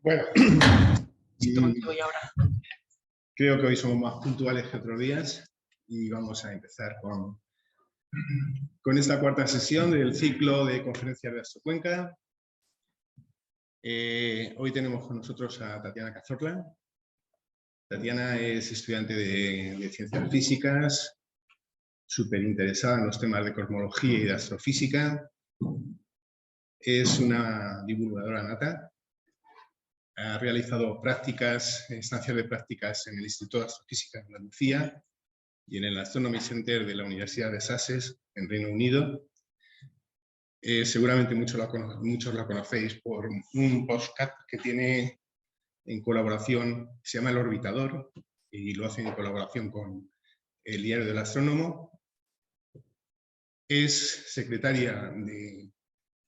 Bueno, Voy ahora. creo que hoy somos más puntuales que otros días y vamos a empezar con esta cuarta sesión del ciclo de conferencias de Astrocuenca. Hoy tenemos con nosotros a Tatiana Cazorla. Tatiana es estudiante de Ciencias Físicas, súper interesada en los temas de cosmología y de astrofísica. Es una divulgadora nata. Ha realizado estancias de prácticas en el Instituto de Astrofísica de Andalucía y en el Astronomy Center de la Universidad de Sussex, en Reino Unido. Seguramente muchos la conocéis por un podcast que tiene en colaboración, se llama El Orbitador, y lo hace en colaboración con el Diario del Astrónomo. Es secretaria de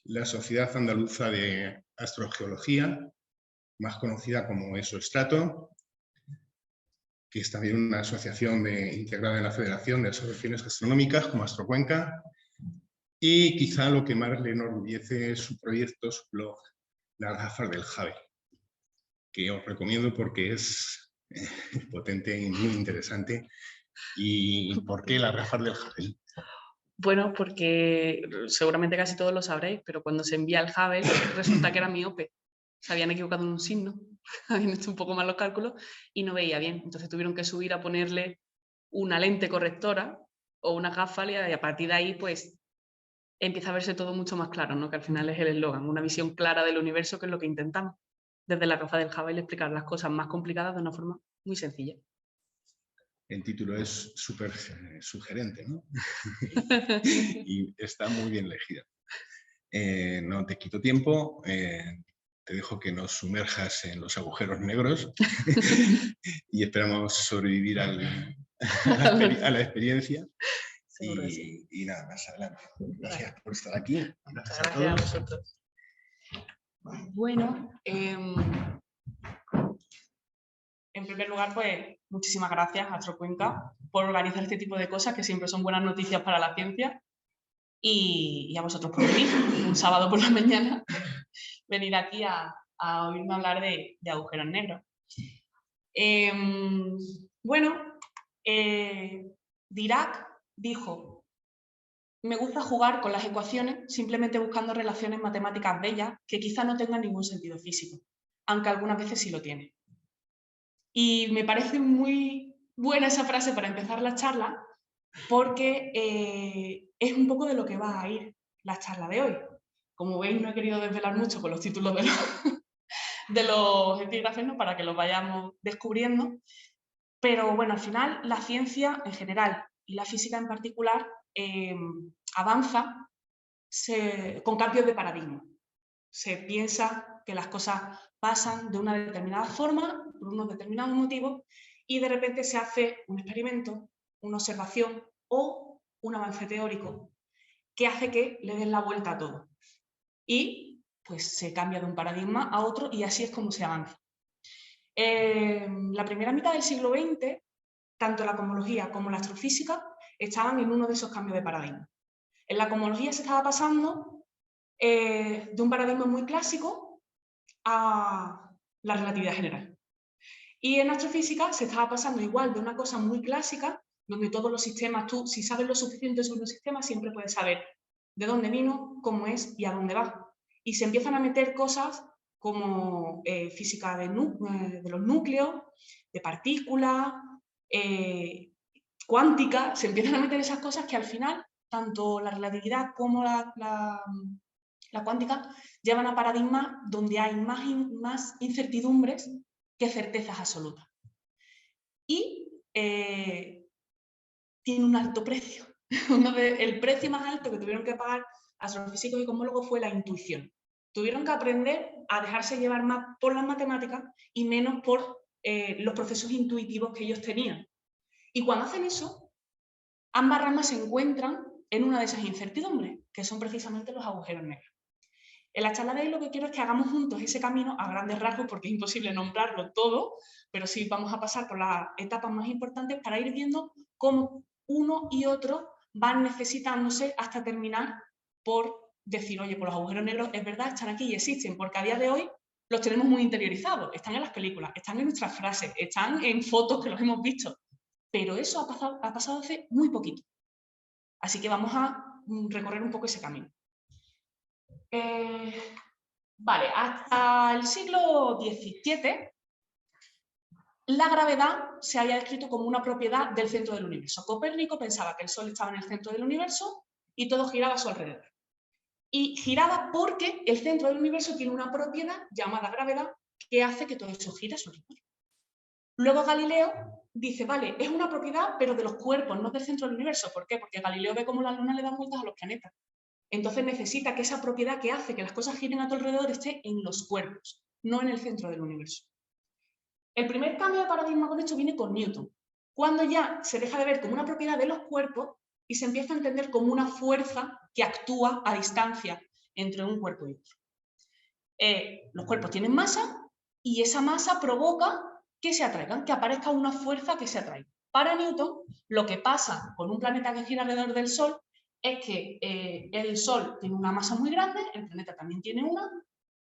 la Sociedad Andaluza de Astrogeología, más conocida como ESOstrato, que es también una asociación integrada en la Federación de Asociaciones Astronómicas como Astrocuenca, y quizá lo que más le enorgullece es su proyecto, su blog, Las gafas del Hubble, que os recomiendo porque es potente y muy interesante. ¿Y por qué las gafas del Hubble? Bueno, porque seguramente casi todos lo sabréis, pero cuando se envía el Hubble resulta que era miope. Se habían equivocado en un signo, habían hecho un poco mal los cálculos y no veía bien. Entonces tuvieron que subir a ponerle una lente correctora o una gafa y a partir de ahí pues empieza a verse todo mucho más claro, ¿no? Que al final es el eslogan, una visión clara del universo, que es lo que intentamos. Desde la gafa del Hubble explicar las cosas más complicadas de una forma muy sencilla. El título es súper sugerente, ¿no? Y está muy bien elegida. No te quito tiempo, te dejo que nos sumerjas en los agujeros negros y esperamos sobrevivir a la experiencia. Y nada, más adelante. Gracias por estar aquí. Gracias a todos. Vosotros. Bueno, en primer lugar, pues muchísimas gracias a Astrocuenca por organizar este tipo de cosas que siempre son buenas noticias para la ciencia, y a vosotros por venir un sábado por la mañana, venir aquí a oírme hablar de agujeros negros. Bueno, Dirac dijo: me gusta jugar con las ecuaciones simplemente buscando relaciones matemáticas bellas que quizá no tengan ningún sentido físico, aunque algunas veces sí lo tienen. Y me parece muy buena esa frase para empezar la charla, porque es un poco de lo que va a ir la charla de hoy. Como veis, no he querido desvelar mucho con los títulos de los epígrafes, ¿no? Para que los vayamos descubriendo. Pero bueno, al final la ciencia en general y la física en particular avanza con cambios de paradigma. Se piensa que las cosas pasan de una determinada forma, por unos determinados motivos, y de repente se hace un experimento, una observación o un avance teórico que hace que le den la vuelta a todo. Y pues se cambia de un paradigma a otro y así es como se avanza. La primera mitad del siglo XX, tanto la cosmología como la astrofísica estaban en uno de esos cambios de paradigma. En la cosmología se estaba pasando de un paradigma muy clásico a la relatividad general. Y en astrofísica se estaba pasando igual de una cosa muy clásica, donde todos los sistemas, tú si sabes lo suficiente sobre un sistema, siempre puedes saber de dónde vino, cómo es y a dónde va. Y se empiezan a meter cosas como física de los núcleos, de partículas, cuántica, se empiezan a meter esas cosas que al final, tanto la relatividad como la cuántica llevan a paradigmas donde hay más incertidumbres que certezas absolutas. Y tiene un alto precio. El precio más alto que tuvieron que pagar astrofísicos y cosmólogos fue la intuición. Tuvieron que aprender a dejarse llevar más por las matemáticas y menos por los procesos intuitivos que ellos tenían. Y cuando hacen eso, ambas ramas se encuentran en una de esas incertidumbres, que son precisamente los agujeros negros. En la charla de hoy lo que quiero es que hagamos juntos ese camino a grandes rasgos, porque es imposible nombrarlo todo, pero sí vamos a pasar por las etapas más importantes para ir viendo cómo uno y otro van necesitándose hasta terminar por decir, oye, pues los agujeros negros es verdad, están aquí y existen, porque a día de hoy los tenemos muy interiorizados, están en las películas, están en nuestras frases, están en fotos que los hemos visto, pero eso ha pasado hace muy poquito. Así que vamos a recorrer un poco ese camino. Vale, hasta el siglo XVII, la gravedad se había descrito como una propiedad del centro del universo. Copérnico pensaba que el Sol estaba en el centro del universo y todo giraba a su alrededor. Y giraba porque el centro del universo tiene una propiedad llamada gravedad que hace que todo eso gire a su alrededor. Luego Galileo dice, vale, es una propiedad, pero de los cuerpos, no del centro del universo. ¿Por qué? Porque Galileo ve cómo la Luna le da vueltas a los planetas. Entonces necesita que esa propiedad que hace que las cosas giren a tu alrededor esté en los cuerpos, no en el centro del universo. El primer cambio de paradigma con esto viene con Newton, cuando ya se deja de ver como una propiedad de los cuerpos y se empieza a entender como una fuerza que actúa a distancia entre un cuerpo y otro. Los cuerpos tienen masa y esa masa provoca que se atraigan, que aparezca una fuerza que se atraiga. Para Newton, lo que pasa con un planeta que gira alrededor del Sol es que el Sol tiene una masa muy grande, el planeta también tiene una,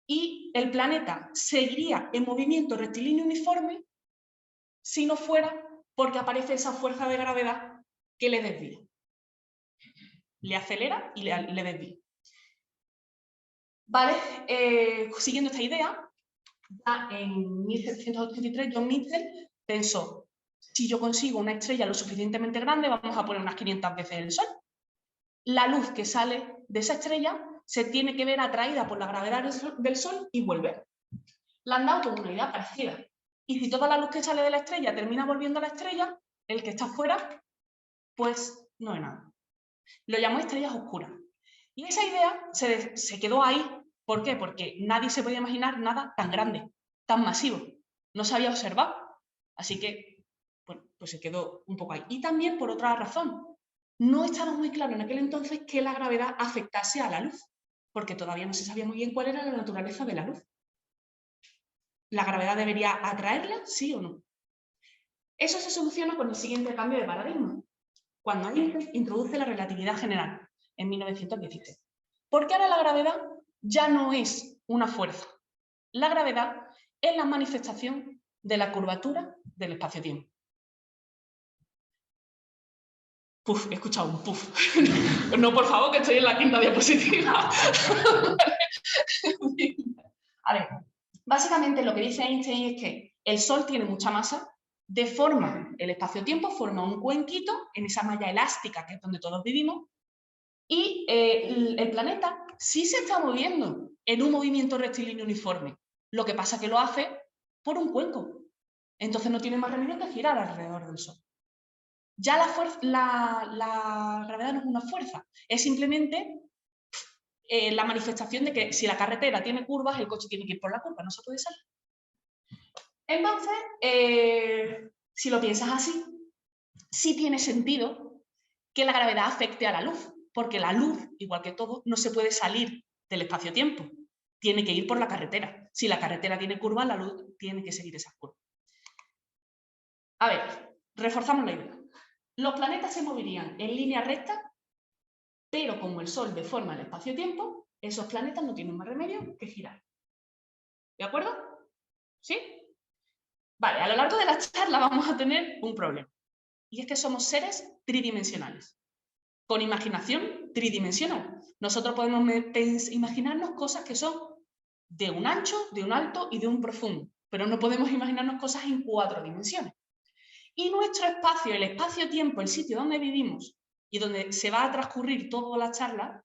y el planeta seguiría en movimiento rectilíneo uniforme si no fuera porque aparece esa fuerza de gravedad que le desvía. Le acelera y le desvía. Vale, siguiendo esta idea, ya en 1783 John Michell pensó, si yo consigo una estrella lo suficientemente grande, vamos a poner unas 500 veces el Sol. La luz que sale de esa estrella se tiene que ver atraída por la gravedad del Sol y vuelve. Le han dado como una idea parecida. Y si toda la luz que sale de la estrella termina volviendo a la estrella, el que está fuera, pues no es nada. Lo llamó estrellas oscuras. Y esa idea se quedó ahí. ¿Por qué? Porque nadie se podía imaginar nada tan grande, tan masivo. No se había observado. Así que, bueno, pues se quedó un poco ahí. Y también por otra razón. No estaba muy claro en aquel entonces que la gravedad afectase a la luz, porque todavía no se sabía muy bien cuál era la naturaleza de la luz. ¿La gravedad debería atraerla, sí o no? Eso se soluciona con el siguiente cambio de paradigma, cuando Einstein introduce la relatividad general, en 1917. Porque ahora la gravedad ya no es una fuerza. La gravedad es la manifestación de la curvatura del espacio-tiempo. Puf, he escuchado un puf. No, por favor, que estoy en la quinta diapositiva. A ver, básicamente lo que dice Einstein es que el Sol tiene mucha masa, deforma el espacio-tiempo, forma un cuenquito en esa malla elástica que es donde todos vivimos, y el planeta sí se está moviendo en un movimiento rectilíneo uniforme. Lo que pasa es que lo hace por un cuenco. Entonces no tiene más remedio que girar alrededor del Sol. Ya la gravedad no es una fuerza, es simplemente la manifestación de que si la carretera tiene curvas, el coche tiene que ir por la curva, no se puede salir. Entonces, si lo piensas así, sí tiene sentido que la gravedad afecte a la luz, porque la luz, igual que todo, no se puede salir del espacio-tiempo, tiene que ir por la carretera. Si la carretera tiene curvas, la luz tiene que seguir esas curvas. A ver, reforzamos la idea. Los planetas se moverían en línea recta, pero como el Sol deforma el espacio-tiempo, esos planetas no tienen más remedio que girar. ¿De acuerdo? ¿Sí? Vale, a lo largo de la charla vamos a tener un problema. Y es que somos seres tridimensionales, con imaginación tridimensional. Nosotros podemos imaginarnos cosas que son de un ancho, de un alto y de un profundo, pero no podemos imaginarnos cosas en 4 dimensiones. Y nuestro espacio, el espacio-tiempo, el sitio donde vivimos y donde se va a transcurrir toda la charla,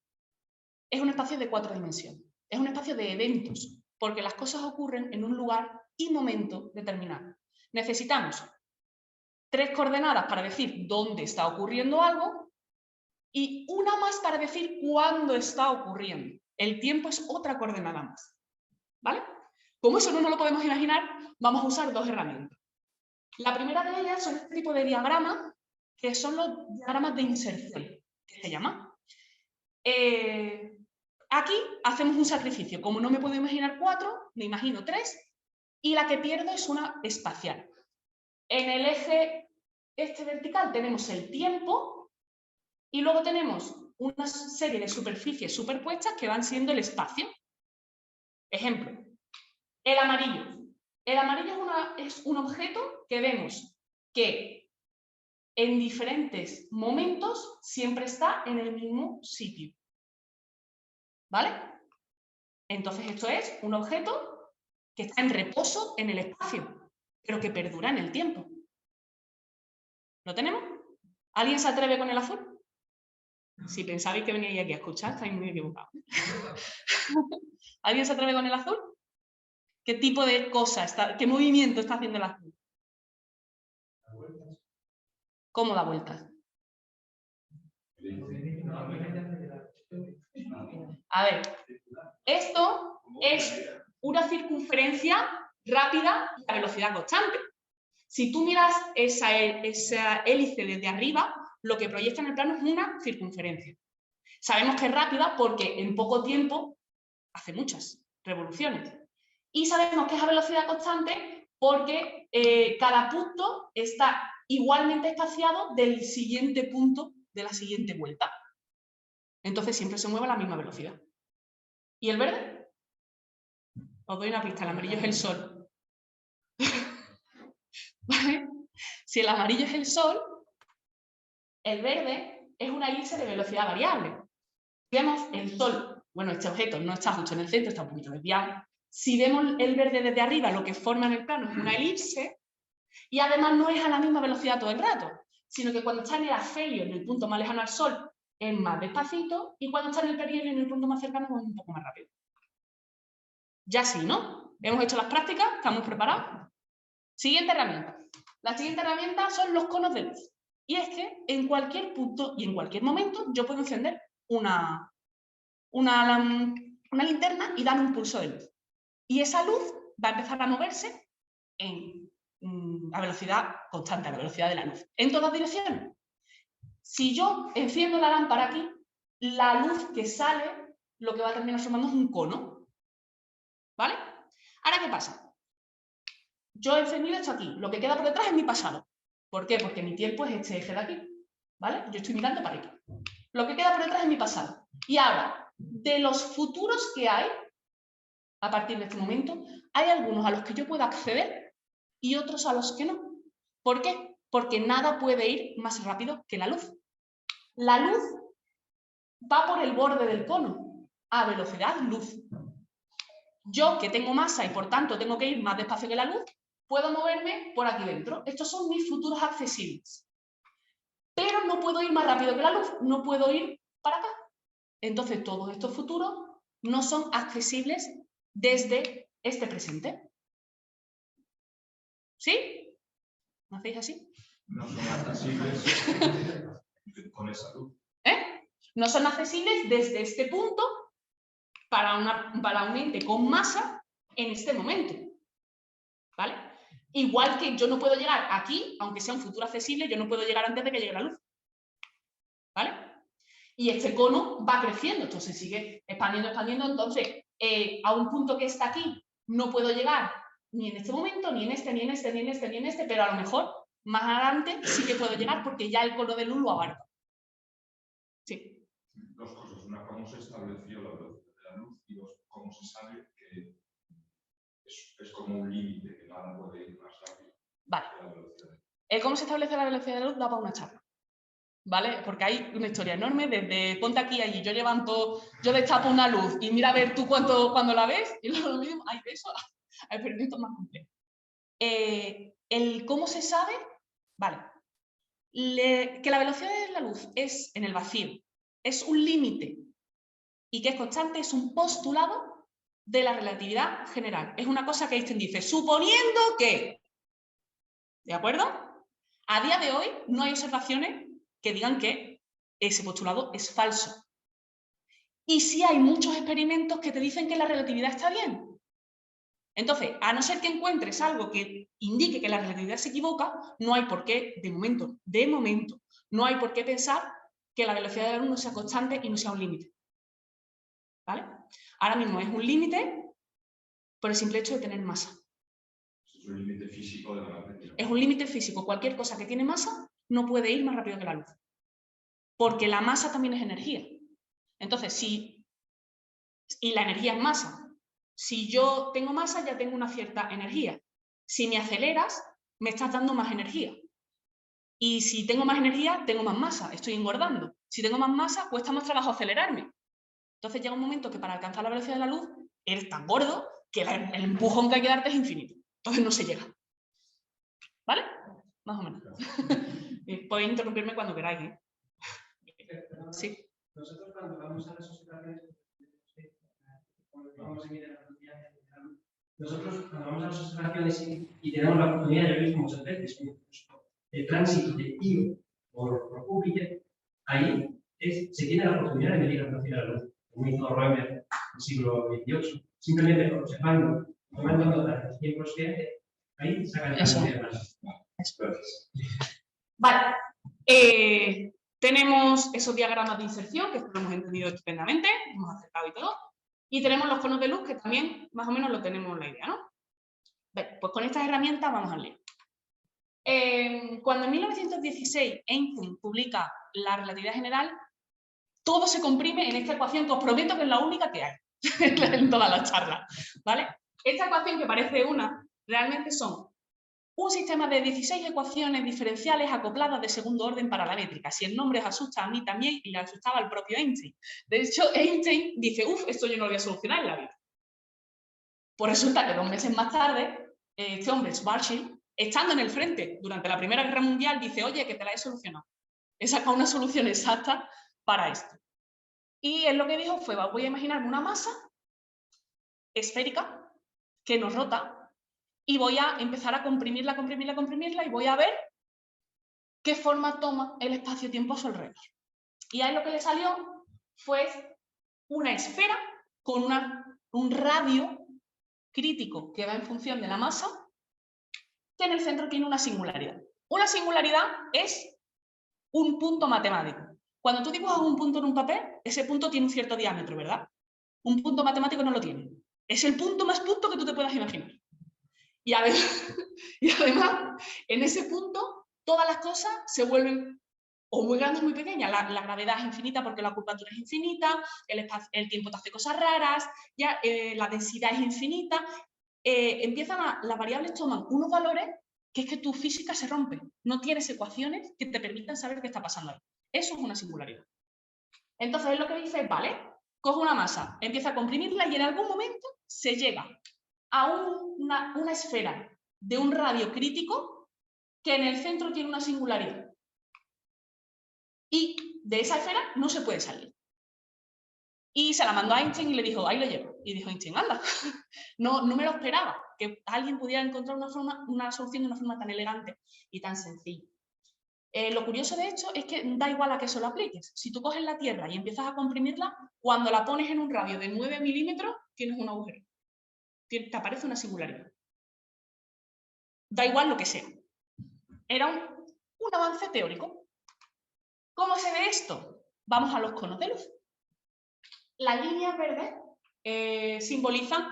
es un espacio de 4 dimensiones. Es un espacio de eventos, porque las cosas ocurren en un lugar y momento determinado. Necesitamos 3 coordenadas para decir dónde está ocurriendo algo y una más para decir cuándo está ocurriendo. El tiempo es otra coordenada más. ¿Vale? Como eso no nos lo podemos imaginar, vamos a usar 2 herramientas. La primera de ellas son este tipo de diagramas, que son los diagramas de inserción, que se llama. Aquí hacemos un sacrificio. Como no me puedo imaginar 4, me imagino 3, y la que pierdo es una espacial. En el eje vertical tenemos el tiempo y luego tenemos una serie de superficies superpuestas que van siendo el espacio. Ejemplo, El amarillo. El amarillo es un objeto que vemos que en diferentes momentos siempre está en el mismo sitio. ¿Vale? Entonces esto es un objeto que está en reposo en el espacio, pero que perdura en el tiempo. ¿Lo tenemos? ¿Alguien se atreve con el azul? Si pensabais que veníais aquí a escuchar, estáis muy equivocados. ¿Alguien se atreve con el azul? ¿Qué tipo de cosa qué movimiento está haciendo el azul? ¿Cómo da vueltas? A ver, esto es una circunferencia rápida a velocidad constante. Si tú miras esa hélice desde arriba, lo que proyecta en el plano es una circunferencia. Sabemos que es rápida porque en poco tiempo hace muchas revoluciones. Y sabemos que es a velocidad constante porque cada punto está igualmente espaciado del siguiente punto de la siguiente vuelta. Entonces siempre se mueve a la misma velocidad. ¿Y el verde? Os doy una pista, el amarillo es el sol. ¿Vale? Si el amarillo es el sol, el verde es una elipse de velocidad variable. Vemos el sol, bueno, este objeto no está justo en el centro, está un poquito desviado. Si vemos el verde desde arriba, lo que forma en el plano es una elipse y además no es a la misma velocidad todo el rato, sino que cuando está en el afelio, en el punto más lejano al sol, es más despacito y cuando está en el perihelio, en el punto más cercano, es un poco más rápido. Ya sí, ¿no? Hemos hecho las prácticas, estamos preparados. Siguiente herramienta. La siguiente herramienta son los conos de luz. Y es que en cualquier punto y en cualquier momento yo puedo encender una linterna y dar un pulso de luz. Y esa luz va a empezar a moverse a velocidad constante, a la velocidad de la luz, en todas direcciones. Si yo enciendo la lámpara aquí, la luz que sale lo que va a terminar formando es un cono. ¿Vale? Ahora, ¿qué pasa? Yo he encendido esto aquí, lo que queda por detrás es mi pasado. ¿Por qué? Porque mi tiempo es este eje de aquí. ¿Vale? Yo estoy mirando para aquí. Lo que queda por detrás es mi pasado. Y ahora, de los futuros que hay, a partir de este momento, hay algunos a los que yo puedo acceder y otros a los que no. ¿Por qué? Porque nada puede ir más rápido que la luz. La luz va por el borde del cono, a velocidad luz. Yo, que tengo masa y por tanto tengo que ir más despacio que la luz, puedo moverme por aquí dentro. Estos son mis futuros accesibles. Pero no puedo ir más rápido que la luz, no puedo ir para acá. Entonces, todos estos futuros no son accesibles desde este presente. ¿Sí? ¿No hacéis así? No son accesibles con esa luz. No son accesibles desde este punto para un ente con masa en este momento. ¿Vale? Igual que yo no puedo llegar aquí, aunque sea un futuro accesible, yo no puedo llegar antes de que llegue la luz. ¿Vale? Y este cono va creciendo, entonces se sigue expandiendo, entonces a un punto que está aquí no puedo llegar ni en este momento, ni en este, ni en este, ni en este, ni en este, pero a lo mejor más adelante sí que puedo llegar porque ya el cono de luz lo abarca. Sí. Dos cosas, una, cómo se estableció la velocidad de la luz y dos, cómo se sabe que es como un límite, que nada puede ir más rápido. Vale. Que la velocidad. El cómo se establece la velocidad de la luz da para una charla. ¿Vale? Porque hay una historia enorme desde ponte aquí y allí, yo destapo una luz y mira a ver tú cuando la ves y luego lo mismo, hay de eso a experimentos más complejos. El cómo se sabe, vale, que la velocidad de la luz es en el vacío, es un límite y que es constante, es un postulado de la relatividad general. Es una cosa que Einstein dice, suponiendo que, ¿de acuerdo? A día de hoy no hay observaciones que digan que ese postulado es falso. Y sí hay muchos experimentos que te dicen que la relatividad está bien. Entonces, a no ser que encuentres algo que indique que la relatividad se equivoca, no hay por qué, de momento, no hay por qué pensar que la velocidad de la luz no sea constante y no sea un límite. ¿Vale? Ahora mismo es un límite por el simple hecho de tener masa. Es un límite físico de la materia. Es un límite físico. Cualquier cosa que tiene masa no puede ir más rápido que la luz. Porque la masa también es energía. Entonces, y la energía es masa. Si yo tengo masa, ya tengo una cierta energía. Si me aceleras, me estás dando más energía. Y si tengo más energía, tengo más masa, estoy engordando. Si tengo más masa, cuesta más trabajo acelerarme. Entonces llega un momento que para alcanzar la velocidad de la luz, eres tan gordo que el empujón que hay que darte es infinito. Entonces no se llega. ¿Vale? Más o menos. Podéis interrumpirme cuando queráis, ¿eh? Sí. Nosotros cuando vamos a las observaciones, y tenemos la oportunidad, yo he visto muchas veces, el tránsito de IO por Júpiter, ahí se tiene la oportunidad de medir la velocidad de la luz, como hizo Römer en el siglo XVIII. Simplemente observando, tomando nota del tiempo consciente, ahí sacan el cambio de masa. Vale. Tenemos esos diagramas de inserción, que lo hemos entendido estupendamente, hemos acercado y todo. Y tenemos los conos de luz, que también más o menos lo tenemos en la idea, ¿no? Bien, pues con estas herramientas vamos al lío. Cuando en 1916 Einstein publica la relatividad general, todo se comprime en esta ecuación que os prometo que es la única que hay en todas las charlas, ¿vale? Esta ecuación, que parece una, realmente son un sistema de 16 ecuaciones diferenciales acopladas de segundo orden para la métrica. Si el nombre os asusta a mí también, y le asustaba al propio Einstein. De hecho, Einstein dice, esto yo no lo voy a solucionar en la vida. Pues resulta que 2 meses más tarde, este hombre, Schwarzschild, estando en el frente durante la Primera Guerra Mundial, dice, oye, que te la he solucionado. He sacado una solución exacta para esto. Y él lo que dijo fue, voy a imaginarme una masa esférica que nos rota, y voy a empezar a comprimirla, y voy a ver qué forma toma el espacio-tiempo a su alrededor. Y ahí lo que le salió fue una esfera con un radio crítico que va en función de la masa, que en el centro tiene una singularidad. Una singularidad es un punto matemático. Cuando tú dibujas un punto en un papel, ese punto tiene un cierto diámetro, ¿verdad? Un punto matemático no lo tiene. Es el punto más punto que tú te puedas imaginar. Y además, en ese punto, todas las cosas se vuelven o muy grandes o muy pequeñas. La gravedad es infinita porque la curvatura es infinita, el tiempo te hace cosas raras, la densidad es infinita. Las variables toman unos valores que es que tu física se rompe. No tienes ecuaciones que te permitan saber qué está pasando ahí. Eso es una singularidad. Entonces, él lo que dice es, vale, coge una masa, empieza a comprimirla y en algún momento se llega a una esfera de un radio crítico que en el centro tiene una singularidad. Y de esa esfera no se puede salir. Y se la mandó a Einstein y le dijo, ahí lo llevo. Y dijo Einstein, anda, no me lo esperaba, que alguien pudiera encontrar una solución de una forma tan elegante y tan sencilla. Lo curioso de esto es que da igual a que eso lo apliques. Si tú coges la Tierra y empiezas a comprimirla, cuando la pones en un radio de 9 milímetros, tienes un agujero. Te aparece una singularidad. Da igual lo que sea. Era un avance teórico. ¿Cómo se ve esto? Vamos a los conos de luz. Las líneas verdes simbolizan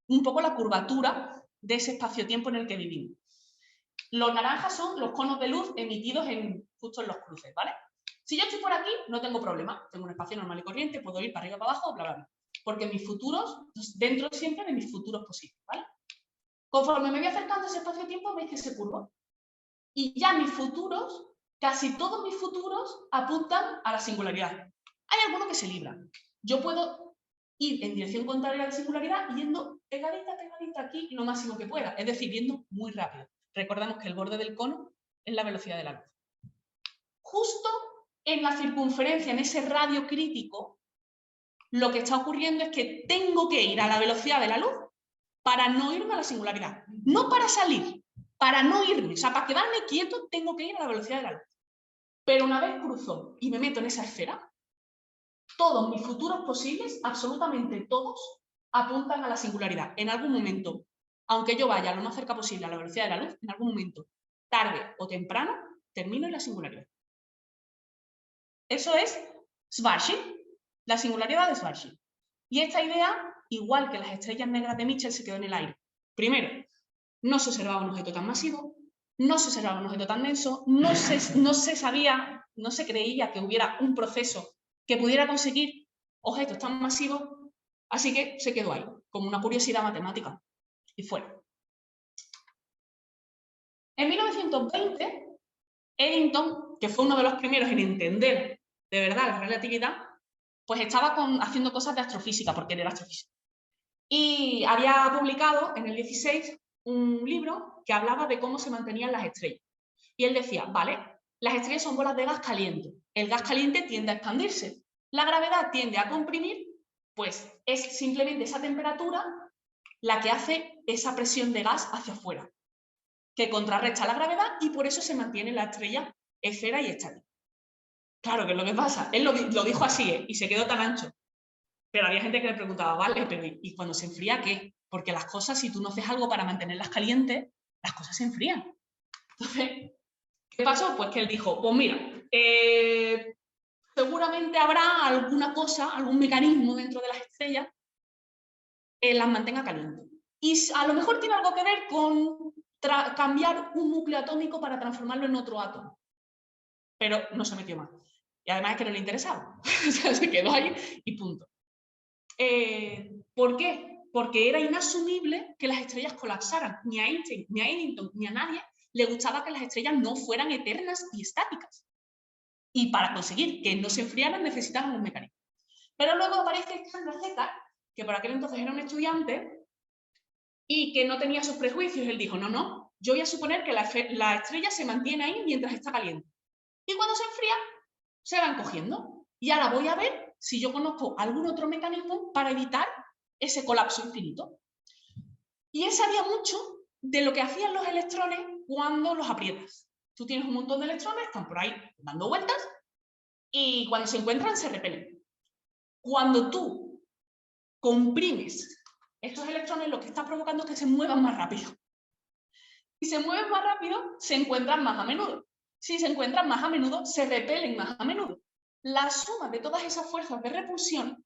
un poco la curvatura de ese espacio-tiempo en el que vivimos. Los naranjas son los conos de luz emitidos justo en los cruces, ¿vale? Si yo estoy por aquí, no tengo problema. Tengo un espacio normal y corriente, puedo ir para arriba, para abajo, bla, bla, bla. Porque mis futuros, dentro siempre de mis futuros posibles, ¿vale? Conforme me voy acercando a ese espacio-tiempo, veis que se curva. Y ya mis futuros, casi todos mis futuros, apuntan a la singularidad. Hay algunos que se libran. Yo puedo ir en dirección contraria a la singularidad yendo pegadita aquí lo máximo que pueda. Es decir, yendo muy rápido. Recordamos que el borde del cono es la velocidad de la luz. Justo en la circunferencia, en ese radio crítico, lo que está ocurriendo es que tengo que ir a la velocidad de la luz para no irme a la singularidad. No para salir, para no irme. O sea, para quedarme quieto tengo que ir a la velocidad de la luz. Pero una vez cruzo y me meto en esa esfera, todos mis futuros posibles, absolutamente todos, apuntan a la singularidad. En algún momento, aunque yo vaya lo más cerca posible a la velocidad de la luz, en algún momento, tarde o temprano, termino en la singularidad. Eso es Schwarzschild, la singularidad de Schwarzschild. Y esta idea, igual que las estrellas negras de Mitchell, se quedó en el aire. Primero, no se observaba un objeto tan masivo, no se observaba un objeto tan denso, no se creía que hubiera un proceso que pudiera conseguir objetos tan masivos, así que se quedó ahí. como una curiosidad matemática. Y fuera. En 1920, Eddington, que fue uno de los primeros en entender de verdad la relatividad, pues estaba haciendo cosas de astrofísica, porque él era astrofísico. Y había publicado en el 16 un libro que hablaba de cómo se mantenían las estrellas. Y él decía, vale, las estrellas son bolas de gas caliente. El gas caliente tiende a expandirse. La gravedad tiende a comprimir, pues es simplemente esa temperatura la que hace esa presión de gas hacia afuera, que contrarresta la gravedad y por eso se mantiene la estrella esfera y estática. Claro, que es lo que pasa. Él lo dijo así, y se quedó tan ancho. Pero había gente que le preguntaba, vale, pero ¿y cuando se enfría qué? Porque las cosas, si tú no haces algo para mantenerlas calientes, las cosas se enfrían. Entonces, ¿qué pasó? Pues que él dijo, pues mira, seguramente habrá alguna cosa, algún mecanismo dentro de las estrellas que las mantenga calientes. Y a lo mejor tiene algo que ver con cambiar un núcleo atómico para transformarlo en otro átomo. Pero no se metió más. Y además es que no le interesaba. O sea, se quedó ahí y punto. ¿Por qué? Porque era inasumible que las estrellas colapsaran. Ni a Einstein, ni a Eddington, ni a nadie le gustaba que las estrellas no fueran eternas y estáticas. Y para conseguir que no se enfriaran necesitaban un mecanismo. Pero luego aparece Chandrasekhar, que por aquel entonces era un estudiante y que no tenía sus prejuicios. Él dijo, no, yo voy a suponer que la estrella se mantiene ahí mientras está caliente. Y cuando se enfría, se va encogiendo. Y ahora voy a ver si yo conozco algún otro mecanismo para evitar ese colapso infinito. Y él sabía mucho de lo que hacían los electrones cuando los aprietas. Tú tienes un montón de electrones, están por ahí dando vueltas, y cuando se encuentran se repelen. Cuando tú comprimes estos electrones, lo que está provocando es que se muevan más rápido. Si se mueven más rápido, se encuentran más a menudo. Si se encuentran más a menudo, se repelen más a menudo. La suma de todas esas fuerzas de repulsión,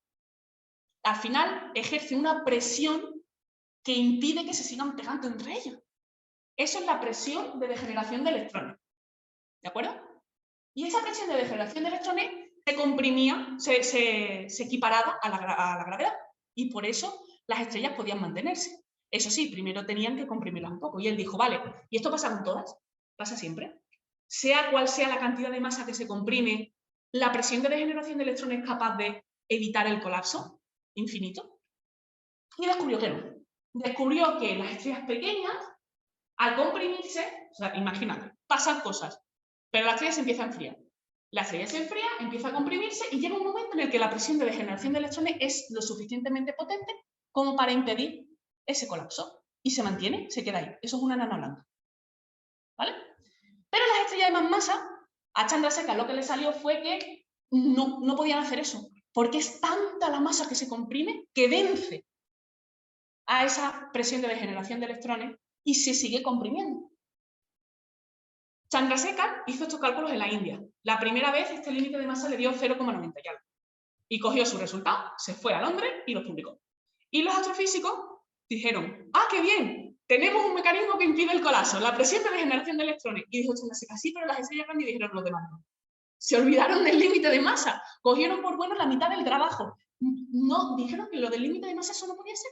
al final, ejerce una presión que impide que se sigan pegando entre ellos. Eso es la presión de degeneración de electrones. ¿De acuerdo? Y esa presión de degeneración de electrones se comprimía, se equiparaba a la gravedad. Y por eso las estrellas podían mantenerse. Eso sí, primero tenían que comprimirlas un poco. Y él dijo, vale, ¿y esto pasa con todas? ¿Pasa siempre? Sea cual sea la cantidad de masa que se comprime, ¿la presión de degeneración de electrones es capaz de evitar el colapso infinito? Y descubrió que no. Descubrió que las estrellas pequeñas, al comprimirse, o sea, imagínate, pasan cosas, pero la estrella se empieza a enfriar. La estrella se enfría, empieza a comprimirse y llega un momento en el que la presión de degeneración de electrones es lo suficientemente potente como para impedir ese colapso. Y se mantiene, se queda ahí. Eso es una enana blanca. ¿Vale? Pero las estrellas de más masa, a Chandrasekhar lo que le salió fue que no podían hacer eso, porque es tanta la masa que se comprime que vence a esa presión de degeneración de electrones y se sigue comprimiendo. Chandrasekhar hizo estos cálculos en la India. La primera vez este límite de masa le dio 0,90 y algo. Y cogió su resultado, se fue a Londres y lo publicó. Y los astrofísicos dijeron, ¡ah, qué bien! Tenemos un mecanismo que impide el colapso, la presión de degeneración de electrones. Y dijo Chandrasekhar, sí, pero las estrellas grandes, y dijeron los demás no. Se olvidaron del límite de masa, cogieron por bueno la mitad del trabajo. No, dijeron que lo del límite de masa eso no podía ser.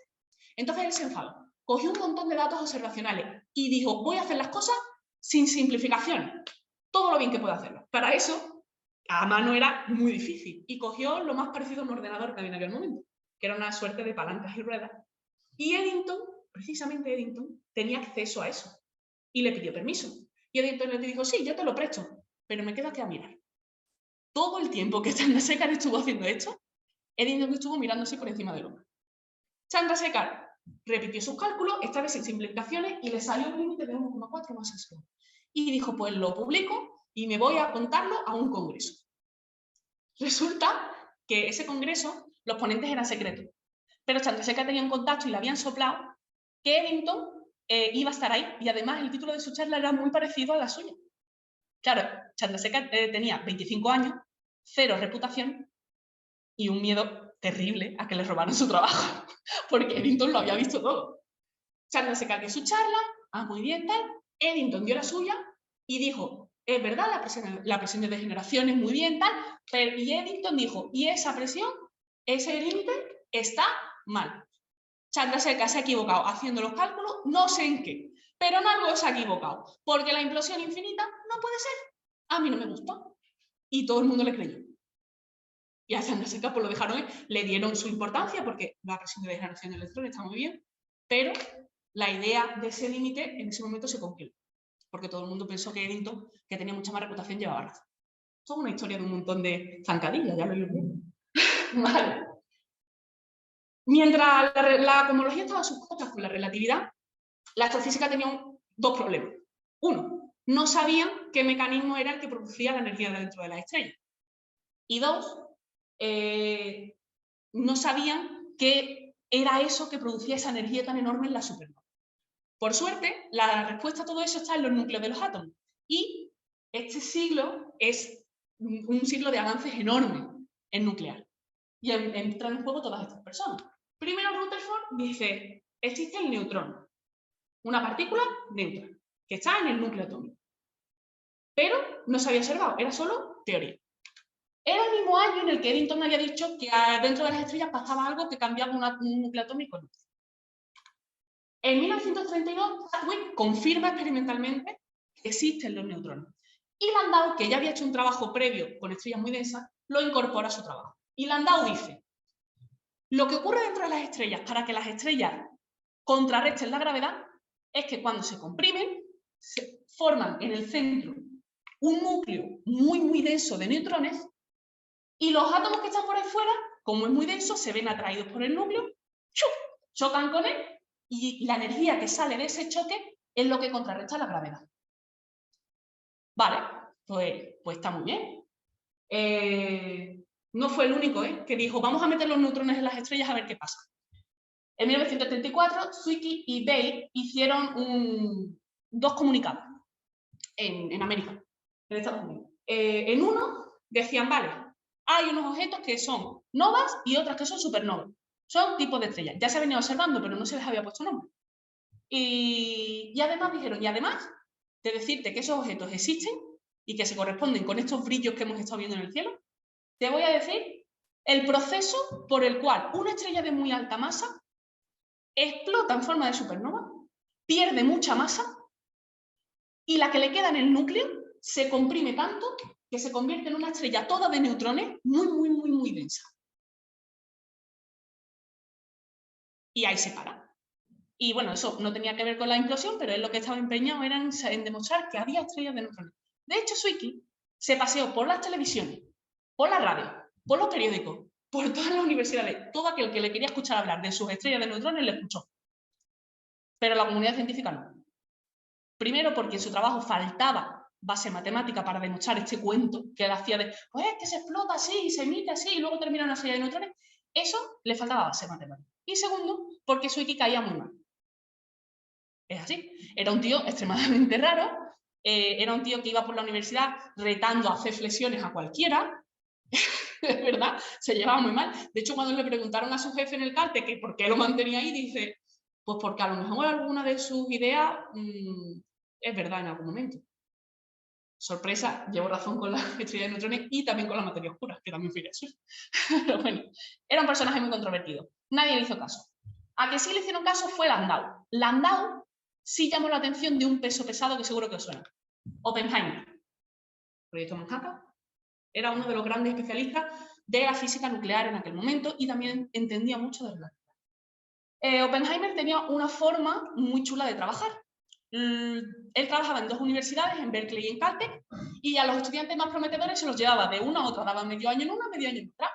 Entonces él se enfadó, cogió un montón de datos observacionales y dijo, voy a hacer las cosas sin simplificaciones, todo lo bien que puedo hacerlo. Para eso, a mano era muy difícil y cogió lo más parecido a un ordenador que había en aquel momento, que era una suerte de palancas y ruedas. Y Eddington, precisamente Eddington, tenía acceso a eso y le pidió permiso. Y Eddington le dijo, sí, yo te lo presto, pero me quedo aquí a mirar. Todo el tiempo que Chandrasekhar estuvo haciendo esto, Eddington estuvo mirándose por encima del hombro. Chandrasekhar repitió sus cálculos, esta vez sin simplificaciones, y le salió un límite de 1,4 masas por. Y dijo, pues lo publico y me voy a contarlo a un congreso. Resulta que ese congreso, los ponentes eran secretos, pero Chandrasekhar tenía un contacto y le habían soplado que Eddington iba a estar ahí, y además el título de su charla era muy parecido a la suya. Claro, Chandrasekhar tenía 25 años, 0 reputación y un miedo terrible a que le robaran su trabajo, porque Eddington lo había visto todo. Chandrasekhar dio su charla, muy bien, tal. Eddington dio la suya y dijo, es verdad, la presión de degeneración es muy bien, tal, y Eddington dijo, y esa presión, ese límite, está mal. Chandrasekhar se ha equivocado haciendo los cálculos, no sé en qué, pero en algo se ha equivocado, porque la implosión infinita no puede ser. A mí no me gustó. Y todo el mundo le creyó. Y a Chandrasekhar pues lo dejaron, le dieron su importancia, porque la presión de degeneración de electrones está muy bien, pero la idea de ese límite en ese momento se congeló, porque todo el mundo pensó que Eddington, que tenía mucha más reputación, llevaba razón. Esto es una historia de un montón de zancadillas, ya lo he visto. Vale. Mientras la cosmología estaba a sus costas con la relatividad, la astrofísica tenía dos problemas. Uno, no sabían qué mecanismo era el que producía la energía dentro de las estrellas. Y dos, no sabían qué era eso que producía esa energía tan enorme en la supernova. Por suerte, la respuesta a todo eso está en los núcleos de los átomos. Y este siglo es un siglo de avances enormes en nuclear. Y entran en juego todas estas personas. Primero, Rutherford dice, existe el neutrón, una partícula neutra, que está en el núcleo atómico. Pero no se había observado, era solo teoría. Era el mismo año en el que Eddington había dicho que dentro de las estrellas pasaba algo que cambiaba un núcleo atómico en otro. En 1932, Chadwick confirma experimentalmente que existen los neutrones. Y Landau, que ya había hecho un trabajo previo con estrellas muy densas, lo incorpora a su trabajo. Y Landau dice, lo que ocurre dentro de las estrellas para que las estrellas contrarresten la gravedad es que cuando se comprimen, se forman en el centro un núcleo muy, muy denso de neutrones y los átomos que están por ahí fuera, como es muy denso, se ven atraídos por el núcleo, ¡chup!, chocan con él y la energía que sale de ese choque es lo que contrarresta la gravedad. Vale, pues está muy bien. No fue el único que dijo, vamos a meter los neutrones en las estrellas a ver qué pasa. En 1934, Zwicky y Bale hicieron dos comunicados en América, en Estados Unidos. En uno decían, vale, hay unos objetos que son novas y otras que son supernovas. Son tipos de estrellas. Ya se venía observando, pero no se les había puesto nombre. Y además dijeron, y además de decirte que esos objetos existen y que se corresponden con estos brillos que hemos estado viendo en el cielo, te voy a decir el proceso por el cual una estrella de muy alta masa explota en forma de supernova, pierde mucha masa y la que le queda en el núcleo se comprime tanto que se convierte en una estrella toda de neutrones muy, muy, muy, muy densa. Y ahí se para. Y bueno, eso no tenía que ver con la implosión, pero él lo que estaba empeñado era en demostrar que había estrellas de neutrones. De hecho, Zwicky se paseó por las televisiones, por la radio, por los periódicos, por todas las universidades. Todo aquel que le quería escuchar hablar de sus estrellas de neutrones le escuchó. Pero la comunidad científica no. Primero porque en su trabajo faltaba base matemática para demostrar este cuento que él hacía de, pues es que se explota así, se emite así y luego termina una estrella de neutrones. Eso le faltaba base matemática. Y segundo, porque Zwicky caía muy mal. Es así. Era un tío extremadamente raro, era un tío que iba por la universidad retando a hacer flexiones a cualquiera, es verdad, se llevaba muy mal. De hecho, cuando le preguntaron a su jefe en el CALTE que por qué lo mantenía ahí, dice, pues porque a lo mejor alguna de sus ideas es verdad en algún momento. Sorpresa, llevo razón con la estrella de neutrones y también con la materia oscura, que también fui eso. Pero bueno, era un personaje muy controvertido. Nadie le hizo caso. A que sí le hicieron caso fue Landau. Landau sí llamó la atención de un peso pesado que seguro que os suena. Oppenheimer. Proyecto Manhattan. Era uno de los grandes especialistas de la física nuclear en aquel momento y también entendía mucho de relatividad. Oppenheimer tenía una forma muy chula de trabajar. Él trabajaba en dos universidades, en Berkeley y en Caltech, y a los estudiantes más prometedores se los llevaba de una a otra, daba medio año en una, medio año en otra.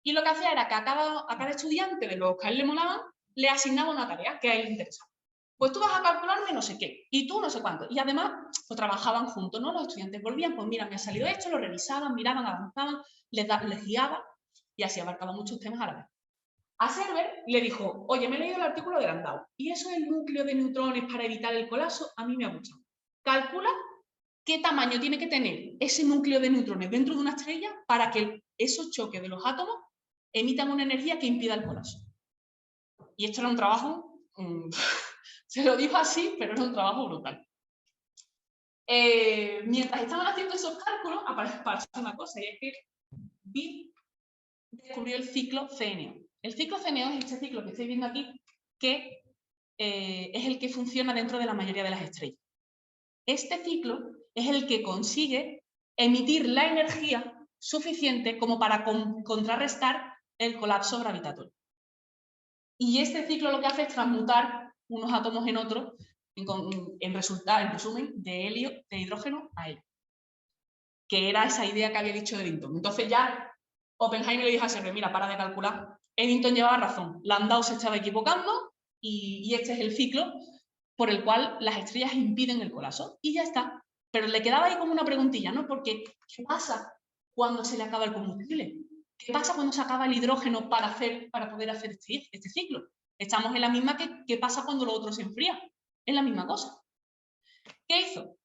Y lo que hacía era que a cada estudiante de los que a él le molaban, le asignaba una tarea que a él le interesaba. Pues tú vas a calcularme no sé qué, y tú no sé cuánto. Y además, lo trabajaban juntos, ¿no? Los estudiantes volvían, pues mira, me ha salido esto, lo revisaban, miraban, avanzaban, les guiaba, y así abarcaba muchos temas a la vez. A Server le dijo, oye, me he leído el artículo de Landau, y eso del núcleo de neutrones para evitar el colapso, a mí me ha gustado. Calcula qué tamaño tiene que tener ese núcleo de neutrones dentro de una estrella para que esos choques de los átomos emitan una energía que impida el colapso. Y esto era un trabajo, se lo dijo así, pero era un trabajo brutal. Mientras estaban haciendo esos cálculos, aparece una cosa, y es que Bill descubrió el ciclo CNO. El ciclo CNO es este ciclo que estáis viendo aquí, que es el que funciona dentro de la mayoría de las estrellas. Este ciclo es el que consigue emitir la energía suficiente como para contrarrestar el colapso gravitatorio. Y este ciclo lo que hace es transmutar unos átomos en otros, en resumen, de helio, de hidrógeno a helio. Que era esa idea que había dicho Eddington. Entonces ya Oppenheimer le dijo a Serre, mira, para de calcular. Eddington llevaba razón, Landau se estaba equivocando y este es el ciclo por el cual las estrellas impiden el colapso. Y ya está. Pero le quedaba ahí como una preguntilla, ¿no? Porque, ¿qué pasa cuando se le acaba el combustible? ¿Qué pasa cuando se acaba el hidrógeno para poder hacer este ciclo? Estamos en la misma que pasa cuando lo otro se enfría. Es la misma cosa. ¿Qué hizo?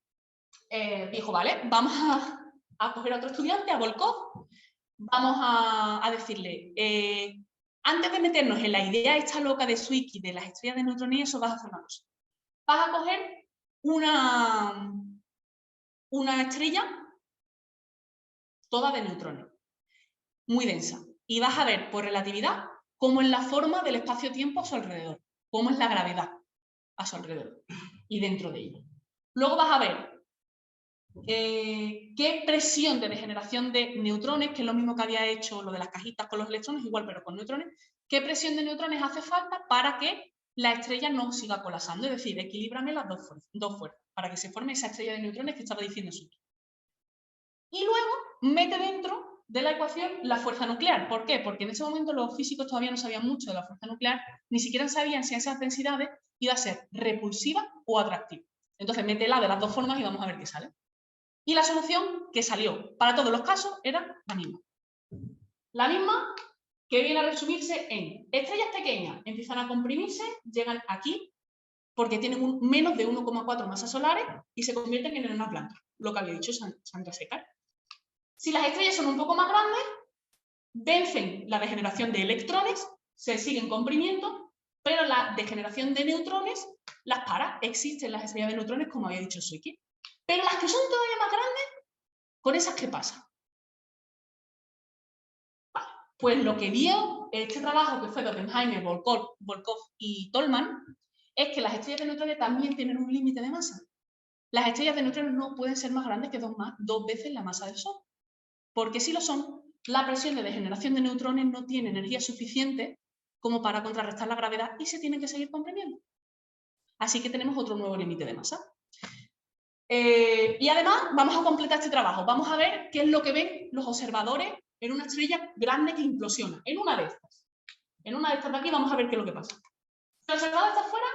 Dijo, vale, vamos a coger a otro estudiante, a Volkov, vamos a decirle, antes de meternos en la idea esta loca de Zwicky, de las estrellas de neutrones y eso, vas a hacer una cosa. Vas a coger una estrella toda de neutrones, muy densa, y vas a ver por relatividad cómo es la forma del espacio-tiempo a su alrededor, cómo es la gravedad a su alrededor y dentro de ella. Luego vas a ver qué presión de degeneración de neutrones, que es lo mismo que había hecho lo de las cajitas con los electrones, igual pero con neutrones, qué presión de neutrones hace falta para que la estrella no siga colapsando, es decir, equilíbrame las dos fuerzas, para que se forme esa estrella de neutrones que estaba diciendo Suki. Y luego mete dentro de la ecuación la fuerza nuclear. ¿Por qué? Porque en ese momento los físicos todavía no sabían mucho de la fuerza nuclear, ni siquiera sabían si esas densidades iba a ser repulsiva o atractiva. Entonces métela de las dos formas y vamos a ver qué sale. Y la solución que salió para todos los casos era la misma. La misma que viene a resumirse en estrellas pequeñas empiezan a comprimirse, llegan aquí porque tienen menos de 1,4 masas solares y se convierten en enanas blancas, lo que había dicho Sandra Secar. Si las estrellas son un poco más grandes, vencen la degeneración de electrones, se siguen comprimiendo, pero la degeneración de neutrones las para. Existen las estrellas de neutrones, como había dicho Zwicky. Pero las que son todavía más grandes, ¿con esas qué pasa? Vale, pues lo que dio este trabajo, que fue de Oppenheimer, Volkov y Tolman, es que las estrellas de neutrones también tienen un límite de masa. Las estrellas de neutrones no pueden ser más grandes que dos veces la masa del Sol. Porque si lo son, la presión de degeneración de neutrones no tiene energía suficiente como para contrarrestar la gravedad y se tienen que seguir comprimiendo. Así que tenemos otro nuevo límite de masa. Y además vamos a completar este trabajo. Vamos a ver qué es lo que ven los observadores en una estrella grande que implosiona. En una de estas. En una de estas de aquí vamos a ver qué es lo que pasa. Si el observador está afuera,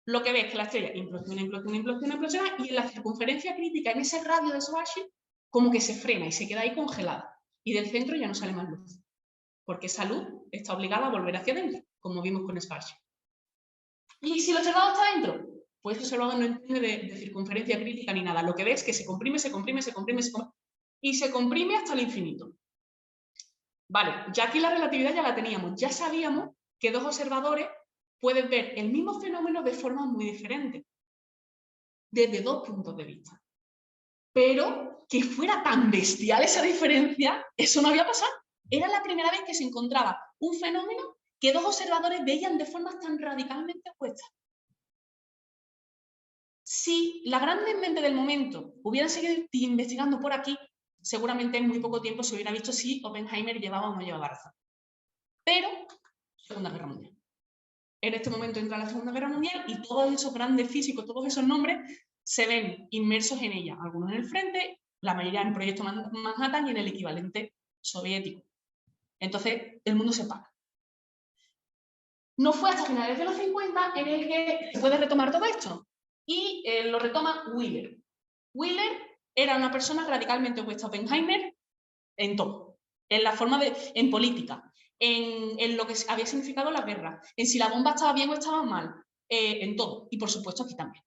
lo que ve es que la estrella implosiona, implosiona, implosiona, implosiona y en la circunferencia crítica, en ese radio de Schwarzschild, como que se frena y se queda ahí congelada. Y del centro ya no sale más luz. Porque esa luz está obligada a volver hacia adentro, como vimos con Schwarzschild. Y si el observador está dentro, pues el observador no entiende de circunferencia crítica ni nada. Lo que ve es que se comprime, se comprime, se comprime, se comprime, y se comprime hasta el infinito. Vale, ya aquí la relatividad ya la teníamos. Ya sabíamos que dos observadores pueden ver el mismo fenómeno de forma muy diferente, desde dos puntos de vista. Pero que fuera tan bestial esa diferencia, eso no había pasado. Era la primera vez que se encontraba un fenómeno que dos observadores veían de formas tan radicalmente opuestas. Si las grandes mentes del momento hubieran seguido investigando por aquí, seguramente en muy poco tiempo se hubiera visto si Oppenheimer llevaba o no llevaba razón. Pero, Segunda Guerra Mundial. En este momento entra la Segunda Guerra Mundial y todos esos grandes físicos, todos esos nombres, se ven inmersos en ella. Algunos en el frente, la mayoría en el Proyecto Manhattan y en el equivalente soviético. Entonces, el mundo se para. No fue hasta finales de los 50 en el que se puede retomar todo esto. Y lo retoma Wheeler. Wheeler era una persona radicalmente opuesta a Oppenheimer en todo. En la forma en política, en lo que había significado la guerra, en si la bomba estaba bien o estaba mal, en todo. Y por supuesto aquí también.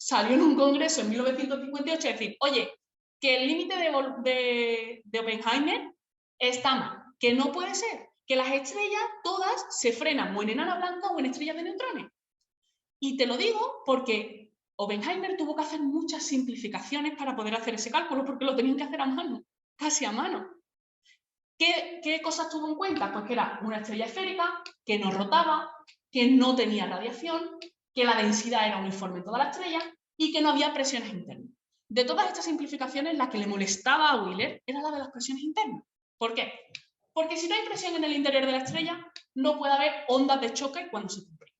Salió en un congreso en 1958 a decir, oye, que el límite de Oppenheimer está mal, que no puede ser, que las estrellas todas se frenan o en enana blanca o en estrellas de neutrones. Y te lo digo porque Oppenheimer tuvo que hacer muchas simplificaciones para poder hacer ese cálculo, porque lo tenían que hacer a mano, casi a mano. ¿Qué cosas tuvo en cuenta? Pues que era una estrella esférica, que no rotaba, que no tenía radiación, que la densidad era uniforme en toda la estrella y que no había presiones internas. De todas estas simplificaciones, la que le molestaba a Wheeler era la de las presiones internas. ¿Por qué? Porque si no hay presión en el interior de la estrella, no puede haber ondas de choque cuando se comprime.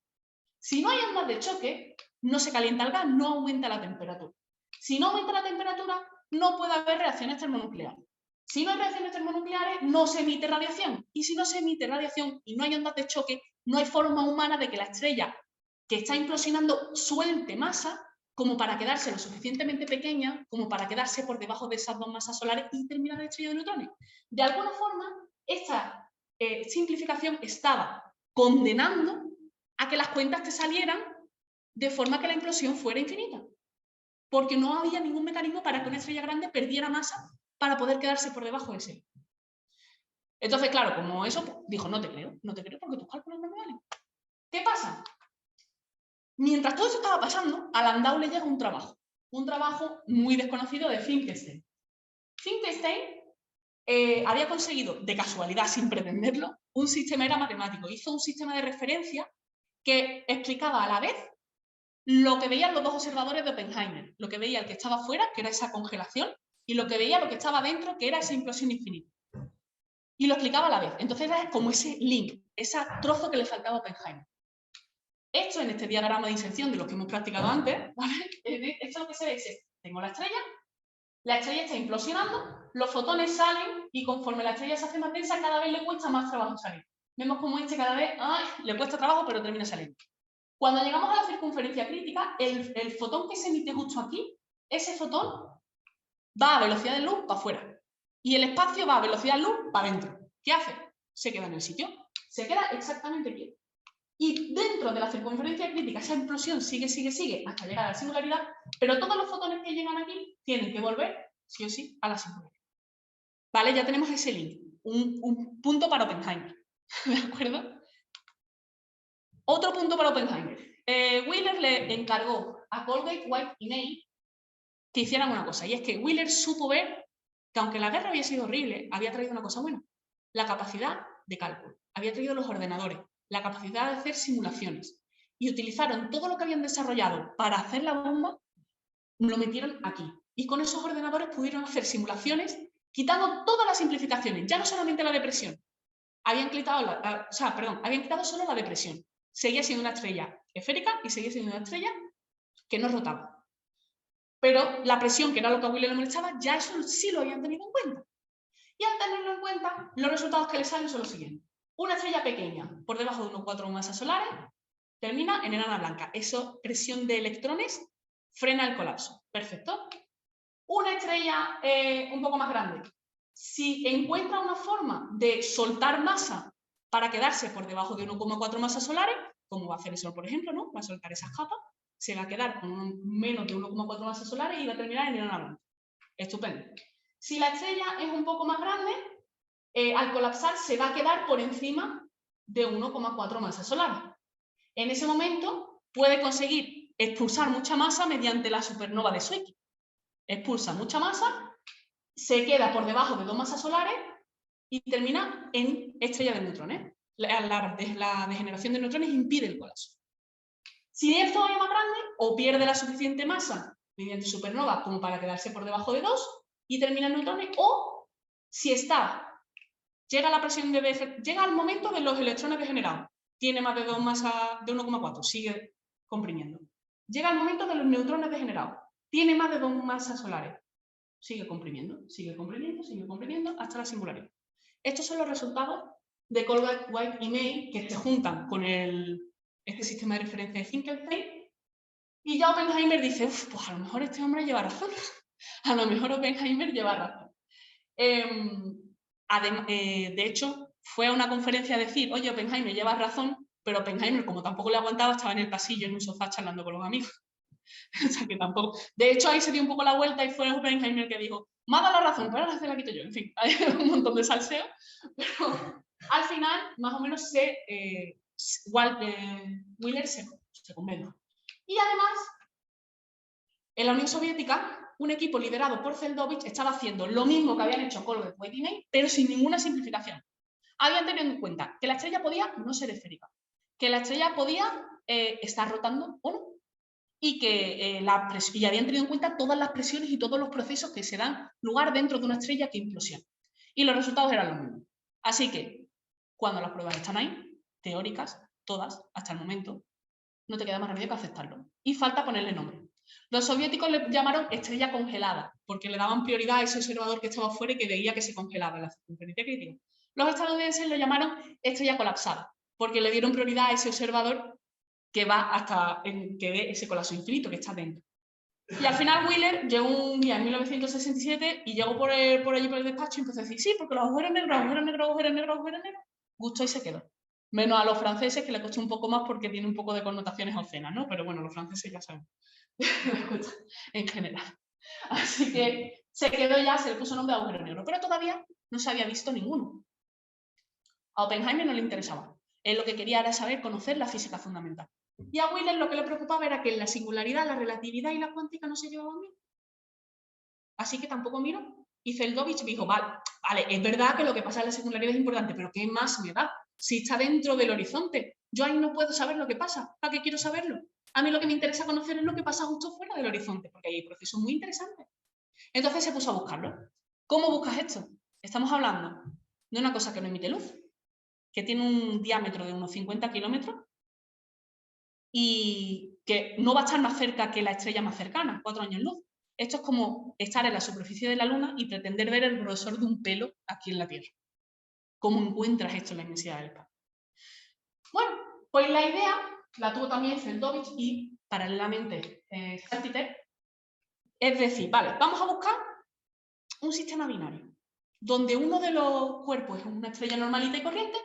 Si no hay ondas de choque, no se calienta el gas, no aumenta la temperatura. Si no aumenta la temperatura, no puede haber reacciones termonucleares. Si no hay reacciones termonucleares, no se emite radiación. Y si no se emite radiación y no hay ondas de choque, no hay forma humana de que la estrella que está implosionando suelte masa como para quedarse lo suficientemente pequeña, como para quedarse por debajo de esas dos masas solares y terminar la estrella de neutrones. De alguna forma, esta simplificación estaba condenando a que las cuentas te salieran de forma que la implosión fuera infinita. Porque no había ningún mecanismo para que una estrella grande perdiera masa para poder quedarse por debajo de ese. Entonces, claro, como eso, dijo, no te creo porque tus cálculos no me valen. ¿Qué pasa? Mientras todo eso estaba pasando, a Landau le llega un trabajo muy desconocido de Finkelstein. Finkelstein había conseguido, de casualidad, sin pretenderlo, un sistema, era matemático, hizo un sistema de referencia que explicaba a la vez lo que veían los dos observadores de Oppenheimer, lo que veía el que estaba fuera, que era esa congelación, y lo que veía lo que estaba dentro, que era esa implosión infinita. Y lo explicaba a la vez. Entonces era como ese link, ese trozo que le faltaba a Oppenheimer. Esto en este diagrama de inserción de lo que hemos practicado antes, ¿vale? Esto lo que se ve es, tengo la estrella está implosionando, los fotones salen y conforme la estrella se hace más densa, cada vez le cuesta más trabajo salir. Vemos como cada vez le cuesta trabajo, pero termina saliendo. Cuando llegamos a la circunferencia crítica, el fotón que se emite justo aquí, ese fotón va a velocidad de luz para afuera y el espacio va a velocidad de luz para adentro. ¿Qué hace? Se queda en el sitio, se queda exactamente quieto. Y dentro de la circunferencia crítica, esa implosión sigue hasta llegar a la singularidad, pero todos los fotones que llegan aquí tienen que volver, sí o sí, a la singularidad. ¿Vale? Ya tenemos ese link, un punto para Oppenheimer. ¿De acuerdo? Otro punto para Oppenheimer. Wheeler le encargó a Colgate, White y May que hicieran una cosa, y es que Wheeler supo ver que aunque la guerra había sido horrible, había traído una cosa buena, la capacidad de cálculo. Había traído los ordenadores, la capacidad de hacer simulaciones, y utilizaron todo lo que habían desarrollado para hacer la bomba, lo metieron aquí. Y con esos ordenadores pudieron hacer simulaciones quitando todas las simplificaciones, ya no solamente la depresión. Habían quitado solo la depresión. Seguía siendo una estrella esférica y seguía siendo una estrella que no rotaba. Pero la presión, que era lo que a Wheeler le molestaba, ya eso sí lo habían tenido en cuenta. Y al tenerlo en cuenta, los resultados que le salen son los siguientes. Una estrella pequeña, por debajo de 1,4 masas solares, termina en enana blanca. Eso, presión de electrones, frena el colapso. Perfecto. Una estrella un poco más grande. Si encuentra una forma de soltar masa para quedarse por debajo de 1,4 masas solares, como va a hacer el Sol, por ejemplo, ¿no? Va a soltar esas capas, se va a quedar con menos de 1,4 masas solares y va a terminar en enana blanca. Estupendo. Si la estrella es un poco más grande, al colapsar se va a quedar por encima de 1,4 masas solares. En ese momento puede conseguir expulsar mucha masa mediante la supernova de Zwicky. Expulsa mucha masa, se queda por debajo de 2 masas solares y termina en estrella de neutrones. La degeneración de neutrones impide el colapso. Si es todavía más grande, o pierde la suficiente masa mediante supernova como para quedarse por debajo de 2 y termina en neutrones, o si llega a la presión llega al momento de los electrones degenerados, tiene más de 2 masas de 1,4, sigue comprimiendo. Llega al momento de los neutrones degenerados, tiene más de 2 masas solares, sigue comprimiendo hasta la singularidad. Estos son los resultados de Colgate, White y May que se juntan con este sistema de referencia de Finkelstein, y ya Oppenheimer dice, pues a lo mejor este hombre lleva razón. A lo mejor Oppenheimer lleva razón. De hecho, fue a una conferencia a decir, oye, Oppenheimer lleva razón, pero Oppenheimer, como tampoco le aguantaba, estaba en el pasillo en un sofá charlando con los amigos. O sea que tampoco. De hecho, ahí se dio un poco la vuelta y fue Oppenheimer que dijo, me ha dado la razón, pero ahora se la quito yo. En fin, hay un montón de salseo, pero al final, más o menos, Wheeler se convence. Y además, en la Unión Soviética, un equipo liderado por Zeldovich estaba haciendo lo mismo que habían hecho Colgate, White y May, pero sin ninguna simplificación. Habían tenido en cuenta que la estrella podía no ser esférica, que la estrella podía estar rotando o no. Y que y habían tenido en cuenta todas las presiones y todos los procesos que se dan lugar dentro de una estrella que implosiona. Y los resultados eran los mismos. Así que, cuando las pruebas están ahí, teóricas, todas, hasta el momento, no te queda más remedio que aceptarlo. Y falta ponerle nombre. Los soviéticos le llamaron estrella congelada, porque le daban prioridad a ese observador que estaba afuera y que veía que se congelaba en la circunferencia crítica. Los estadounidenses lo llamaron estrella colapsada, porque le dieron prioridad a ese observador que va hasta que ve ese colapso infinito que está dentro. Y al final Wheeler llegó un día en 1967 y llegó por allí por el despacho y empezó a decir, sí, porque los agujeros negros, agujeros negros, agujeros negros, agujeros negros, gustó y se quedó. Menos a los franceses, que le costó un poco más porque tiene un poco de connotaciones obscenas, ¿no? Pero bueno, los franceses ya saben, en general. Así que se quedó ya, se le puso nombre de agujero negro, pero todavía no se había visto ninguno. A Oppenheimer no le interesaba. Él lo que quería era saber, conocer la física fundamental. Y a Wheeler lo que le preocupaba era que la singularidad, la relatividad y la cuántica no se llevaban bien. Así que tampoco miró. Y Zeldovich dijo, vale, es verdad que lo que pasa en la singularidad es importante, pero ¿qué más me da? Si está dentro del horizonte, yo ahí no puedo saber lo que pasa. ¿Para qué quiero saberlo? A mí lo que me interesa conocer es lo que pasa justo fuera del horizonte, porque ahí hay procesos muy interesantes. Entonces se puso a buscarlo. ¿Cómo buscas esto? Estamos hablando de una cosa que no emite luz, que tiene un diámetro de unos 50 kilómetros y que no va a estar más cerca que la estrella más cercana, 4 años luz. Esto es como estar en la superficie de la Luna y pretender ver el grosor de un pelo aquí en la Tierra. ¿Cómo encuentras esto en la inmensidad del espacio? Bueno, pues la idea la tuvo también Zeldovich y paralelamente Saltiter. Es decir, vale, vamos a buscar un sistema binario, donde uno de los cuerpos es una estrella normalita y corriente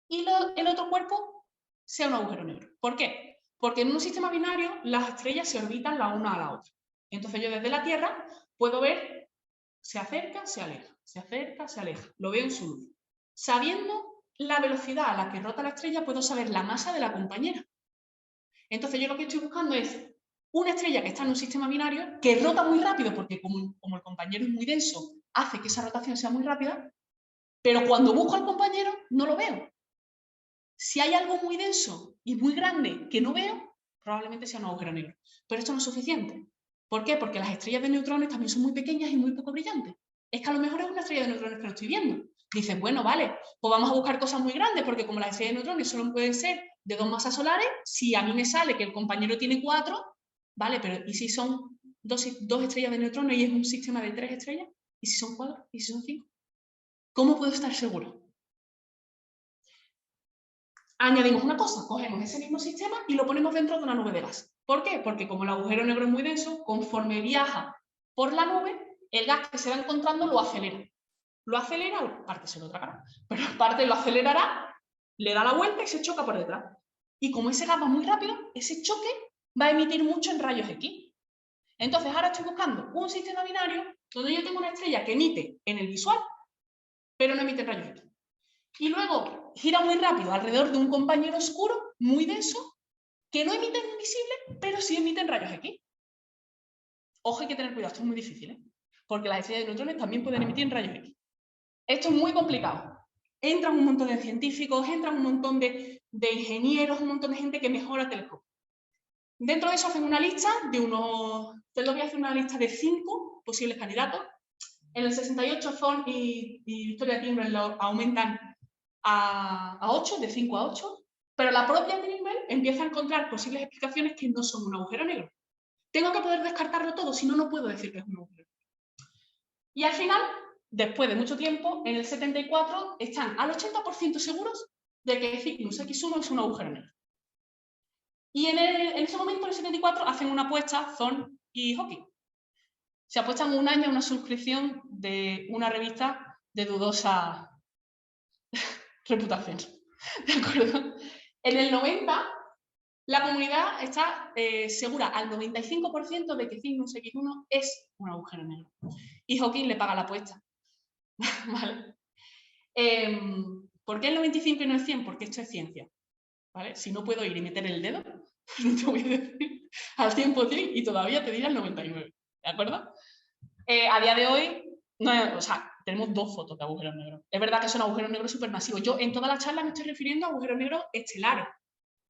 y el otro cuerpo sea un agujero negro. ¿Por qué? Porque en un sistema binario las estrellas se orbitan la una a la otra. Entonces yo desde la Tierra puedo ver, se acerca, se aleja, se acerca, se aleja. Lo veo en su luz. Sabiendo la velocidad a la que rota la estrella, puedo saber la masa de la compañera. Entonces yo lo que estoy buscando es una estrella que está en un sistema binario que rota muy rápido, porque como el compañero es muy denso, hace que esa rotación sea muy rápida, pero cuando busco al compañero no lo veo. Si hay algo muy denso y muy grande que no veo, probablemente sea un agujero negro. Pero esto no es suficiente. ¿Por qué? Porque las estrellas de neutrones también son muy pequeñas y muy poco brillantes. Es que a lo mejor es una estrella de neutrones que no estoy viendo. Dices, bueno, vale, pues vamos a buscar cosas muy grandes, porque como las estrellas de neutrones solo pueden ser de 2 masas solares, si a mí me sale que el compañero tiene 4, vale, pero ¿y si son dos estrellas de neutrones y es un sistema de 3 estrellas? ¿Y si son 4? ¿Y si son 5? ¿Cómo puedo estar seguro? Añadimos una cosa, cogemos ese mismo sistema y lo ponemos dentro de una nube de gas. ¿Por qué? Porque como el agujero negro es muy denso, conforme viaja por la nube, el gas que se va encontrando lo acelera. Lo acelera, parte se lo tragará, pero parte lo acelerará, le da la vuelta y se choca por detrás. Y como ese gas va muy rápido, ese choque va a emitir mucho en rayos X. Entonces ahora estoy buscando un sistema binario donde yo tengo una estrella que emite en el visual, pero no emite en rayos X. Y luego gira muy rápido alrededor de un compañero oscuro, muy denso, que no emite en visible, pero sí emite en rayos X. Ojo, hay que tener cuidado, esto es muy difícil, ¿eh? Porque las estrellas de neutrones también pueden emitir en rayos X. Esto es muy complicado. Entran un montón de científicos, entran un montón de ingenieros, un montón de gente que mejora telescopios. Dentro de eso hacen una lista de unos... Te lo voy a hacer una lista de 5 posibles candidatos. En el 68 Thorne y Victoria Timbrell lo aumentan a 8, de 5 a 8, pero la propia Timbrell empieza a encontrar posibles explicaciones que no son un agujero negro. Tengo que poder descartarlo todo, si no, no puedo decir que es un agujero negro. Y al final, después de mucho tiempo, en el 74 están al 80% seguros de que Cygnus X1 es un agujero negro. Y en ese momento, en el 74, hacen una apuesta Thorne y Hawking. Se apuestan un año a una suscripción de una revista de dudosa reputación. ¿De acuerdo? En el 90, la comunidad está segura al 95% de que Cygnus X1 es un agujero negro. Y Hawking le paga la apuesta. ¿Vale? ¿Por qué el 95 y no el 100? Porque esto es ciencia. ¿Vale? Si no puedo ir y meter el dedo, no te voy a decir al 100% y todavía te diré al 99%. ¿De acuerdo? A día de hoy, no, o sea, tenemos 2 fotos de agujeros negros. Es verdad que son agujeros negros supermasivos. Yo en toda la charla me estoy refiriendo a agujeros negros estelares.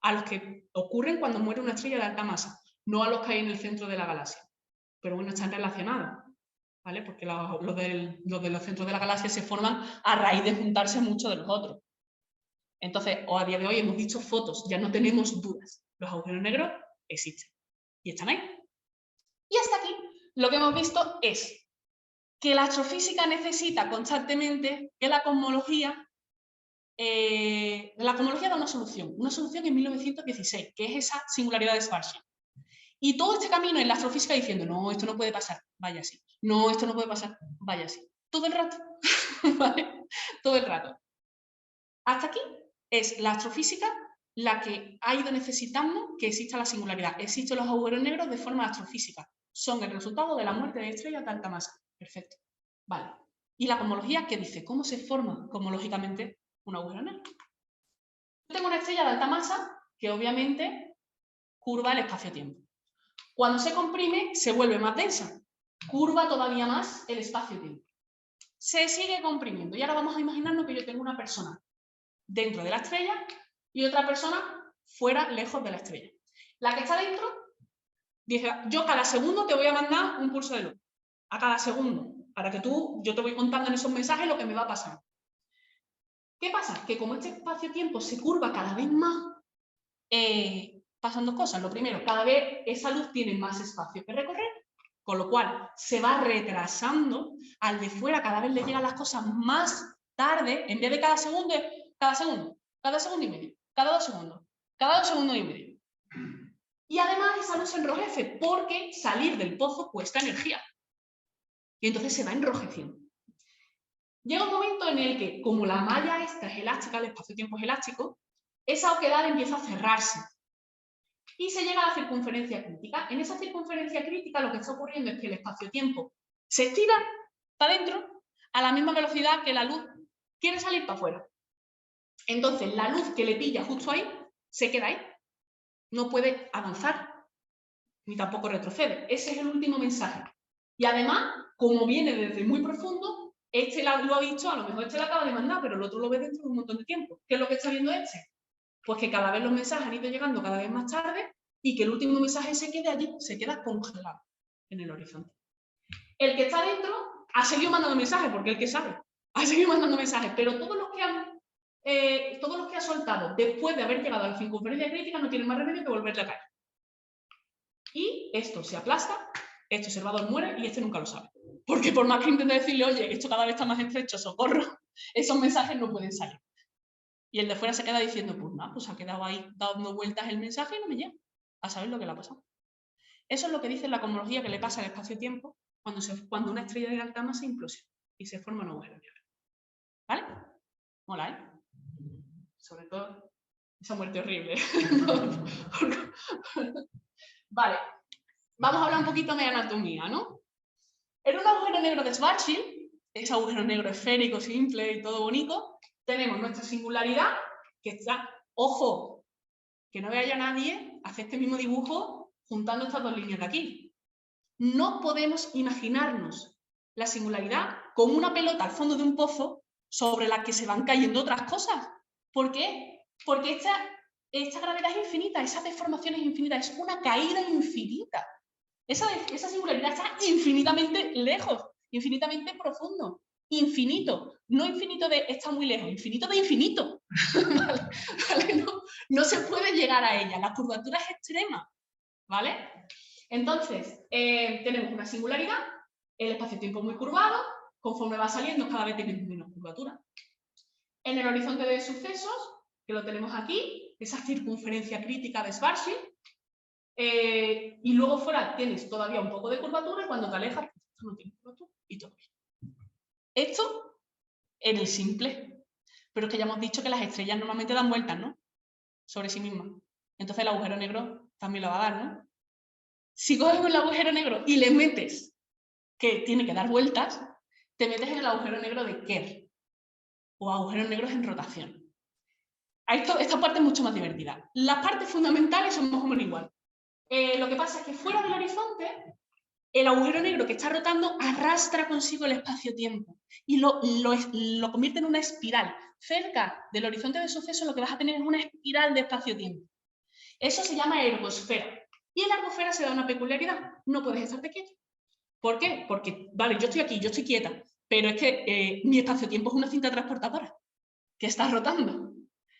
a los que ocurren cuando muere una estrella de alta masa, no a los que hay en el centro de la galaxia. Pero bueno, están relacionados, ¿vale? Porque los de los centros de la galaxia se forman a raíz de juntarse muchos de los otros. Entonces, a día de hoy hemos visto fotos, ya no tenemos dudas. Los agujeros negros existen y están ahí. Y hasta aquí lo que hemos visto es que la astrofísica necesita constantemente que la cosmología da una solución en 1916, que es esa singularidad de Schwarzschild. Y todo este camino en la astrofísica diciendo, no, esto no puede pasar, vaya así. No, esto no puede pasar, vaya así. Todo el rato, ¿vale? Todo el rato. Hasta aquí es la astrofísica la que ha ido necesitando que exista la singularidad. Existen los agujeros negros de forma astrofísica. Son el resultado de la muerte de estrellas de alta masa. Perfecto. Vale. ¿Y la cosmología qué dice? ¿Cómo se forma cosmológicamente un agujero negro? Yo tengo una estrella de alta masa que obviamente curva el espacio-tiempo. Cuando se comprime, se vuelve más densa. Curva todavía más el espacio-tiempo. Se sigue comprimiendo. Y ahora vamos a imaginarnos que yo tengo una persona dentro de la estrella y otra persona fuera, lejos de la estrella. La que está dentro dice, yo cada segundo te voy a mandar un pulso de luz. A cada segundo. Para que yo te voy contando en esos mensajes lo que me va a pasar. ¿Qué pasa? Que como este espacio-tiempo se curva cada vez más, pasan dos cosas. Lo primero, cada vez esa luz tiene más espacio que recorrer, con lo cual se va retrasando. Al de fuera cada vez le llegan las cosas más tarde, en vez de cada segundo y medio, cada 2 segundos, cada 2 segundos y medio. Y además esa luz se enrojece porque salir del pozo cuesta energía. Y entonces se va enrojeciendo. Llega un momento en el que, como la malla esta es elástica, el espacio-tiempo es elástico, esa oquedad empieza a cerrarse. Y se llega a la circunferencia crítica. En esa circunferencia crítica lo que está ocurriendo es que el espacio-tiempo se estira para adentro a la misma velocidad que la luz quiere salir para afuera. Entonces la luz que le pilla justo ahí se queda ahí. No puede avanzar, ni tampoco retrocede. Ese es el último mensaje. Y además, como viene desde muy profundo, este lo ha visto, a lo mejor este lo acaba de mandar, pero el otro lo ve dentro de un montón de tiempo. ¿Qué es lo que está viendo este? Pues que cada vez los mensajes han ido llegando cada vez más tarde y que el último mensaje se quede allí, se queda congelado en el horizonte. El que está dentro ha seguido mandando mensajes, porque el que sabe, ha seguido mandando mensajes, pero todos los que ha soltado después de haber llegado a la circunferencia crítica no tienen más remedio que volverle a caer. Y esto se aplasta, este observador muere y este nunca lo sabe. Porque por más que intente decirle, oye, esto cada vez está más estrecho, socorro, esos mensajes no pueden salir. Y el de fuera se queda diciendo, pues nada, pues ha quedado ahí dando vueltas el mensaje y no me llega a saber lo que le ha pasado. Eso es lo que dice la cosmología que le pasa al espacio-tiempo cuando una estrella de alta masa implosiona y se forma un agujero negro. ¿Vale? Mola, ¿eh? Sobre todo esa muerte horrible. Vale, vamos a hablar un poquito de anatomía, ¿no? En un agujero negro de Schwarzschild, ese agujero negro esférico, simple y todo bonito, tenemos nuestra singularidad, que está, ojo, que no vea ya nadie hacer este mismo dibujo juntando estas dos líneas de aquí. No podemos imaginarnos la singularidad como una pelota al fondo de un pozo sobre la que se van cayendo otras cosas. ¿Por qué? Porque esta gravedad es infinita, esa deformación es infinita, es una caída infinita. Esa singularidad está infinitamente lejos, infinitamente profundo, infinito. No infinito de está muy lejos, infinito de infinito. ¿Vale? No se puede llegar a ella, la curvatura es extrema. ¿Vale? Entonces, tenemos una singularidad, el espacio-tiempo muy curvado, conforme va saliendo cada vez tiene menos curvatura. En el horizonte de sucesos, que lo tenemos aquí, esa circunferencia crítica de Schwarzschild, y luego fuera tienes todavía un poco de curvatura y cuando te alejas, esto no tiene curvatura y todo bien. Esto en el simple, pero es que ya hemos dicho que las estrellas normalmente dan vueltas, ¿no? Sobre sí mismas. Entonces el agujero negro también lo va a dar, ¿no? Si coges el agujero negro y le metes que tiene que dar vueltas, te metes en el agujero negro de Kerr, o agujeros negros en rotación. Esta parte es mucho más divertida. Las partes fundamentales son más o menos igual. Lo que pasa es que fuera del horizonte, el agujero negro que está rotando arrastra consigo el espacio-tiempo y lo convierte en una espiral. Cerca del horizonte de sucesos lo que vas a tener es una espiral de espacio-tiempo. Eso se llama ergosfera. Y en la ergosfera se da una peculiaridad. No puedes estarte quieto. ¿Por qué? Porque, vale, yo estoy aquí, yo estoy quieta, pero es que mi espacio-tiempo es una cinta transportadora que está rotando.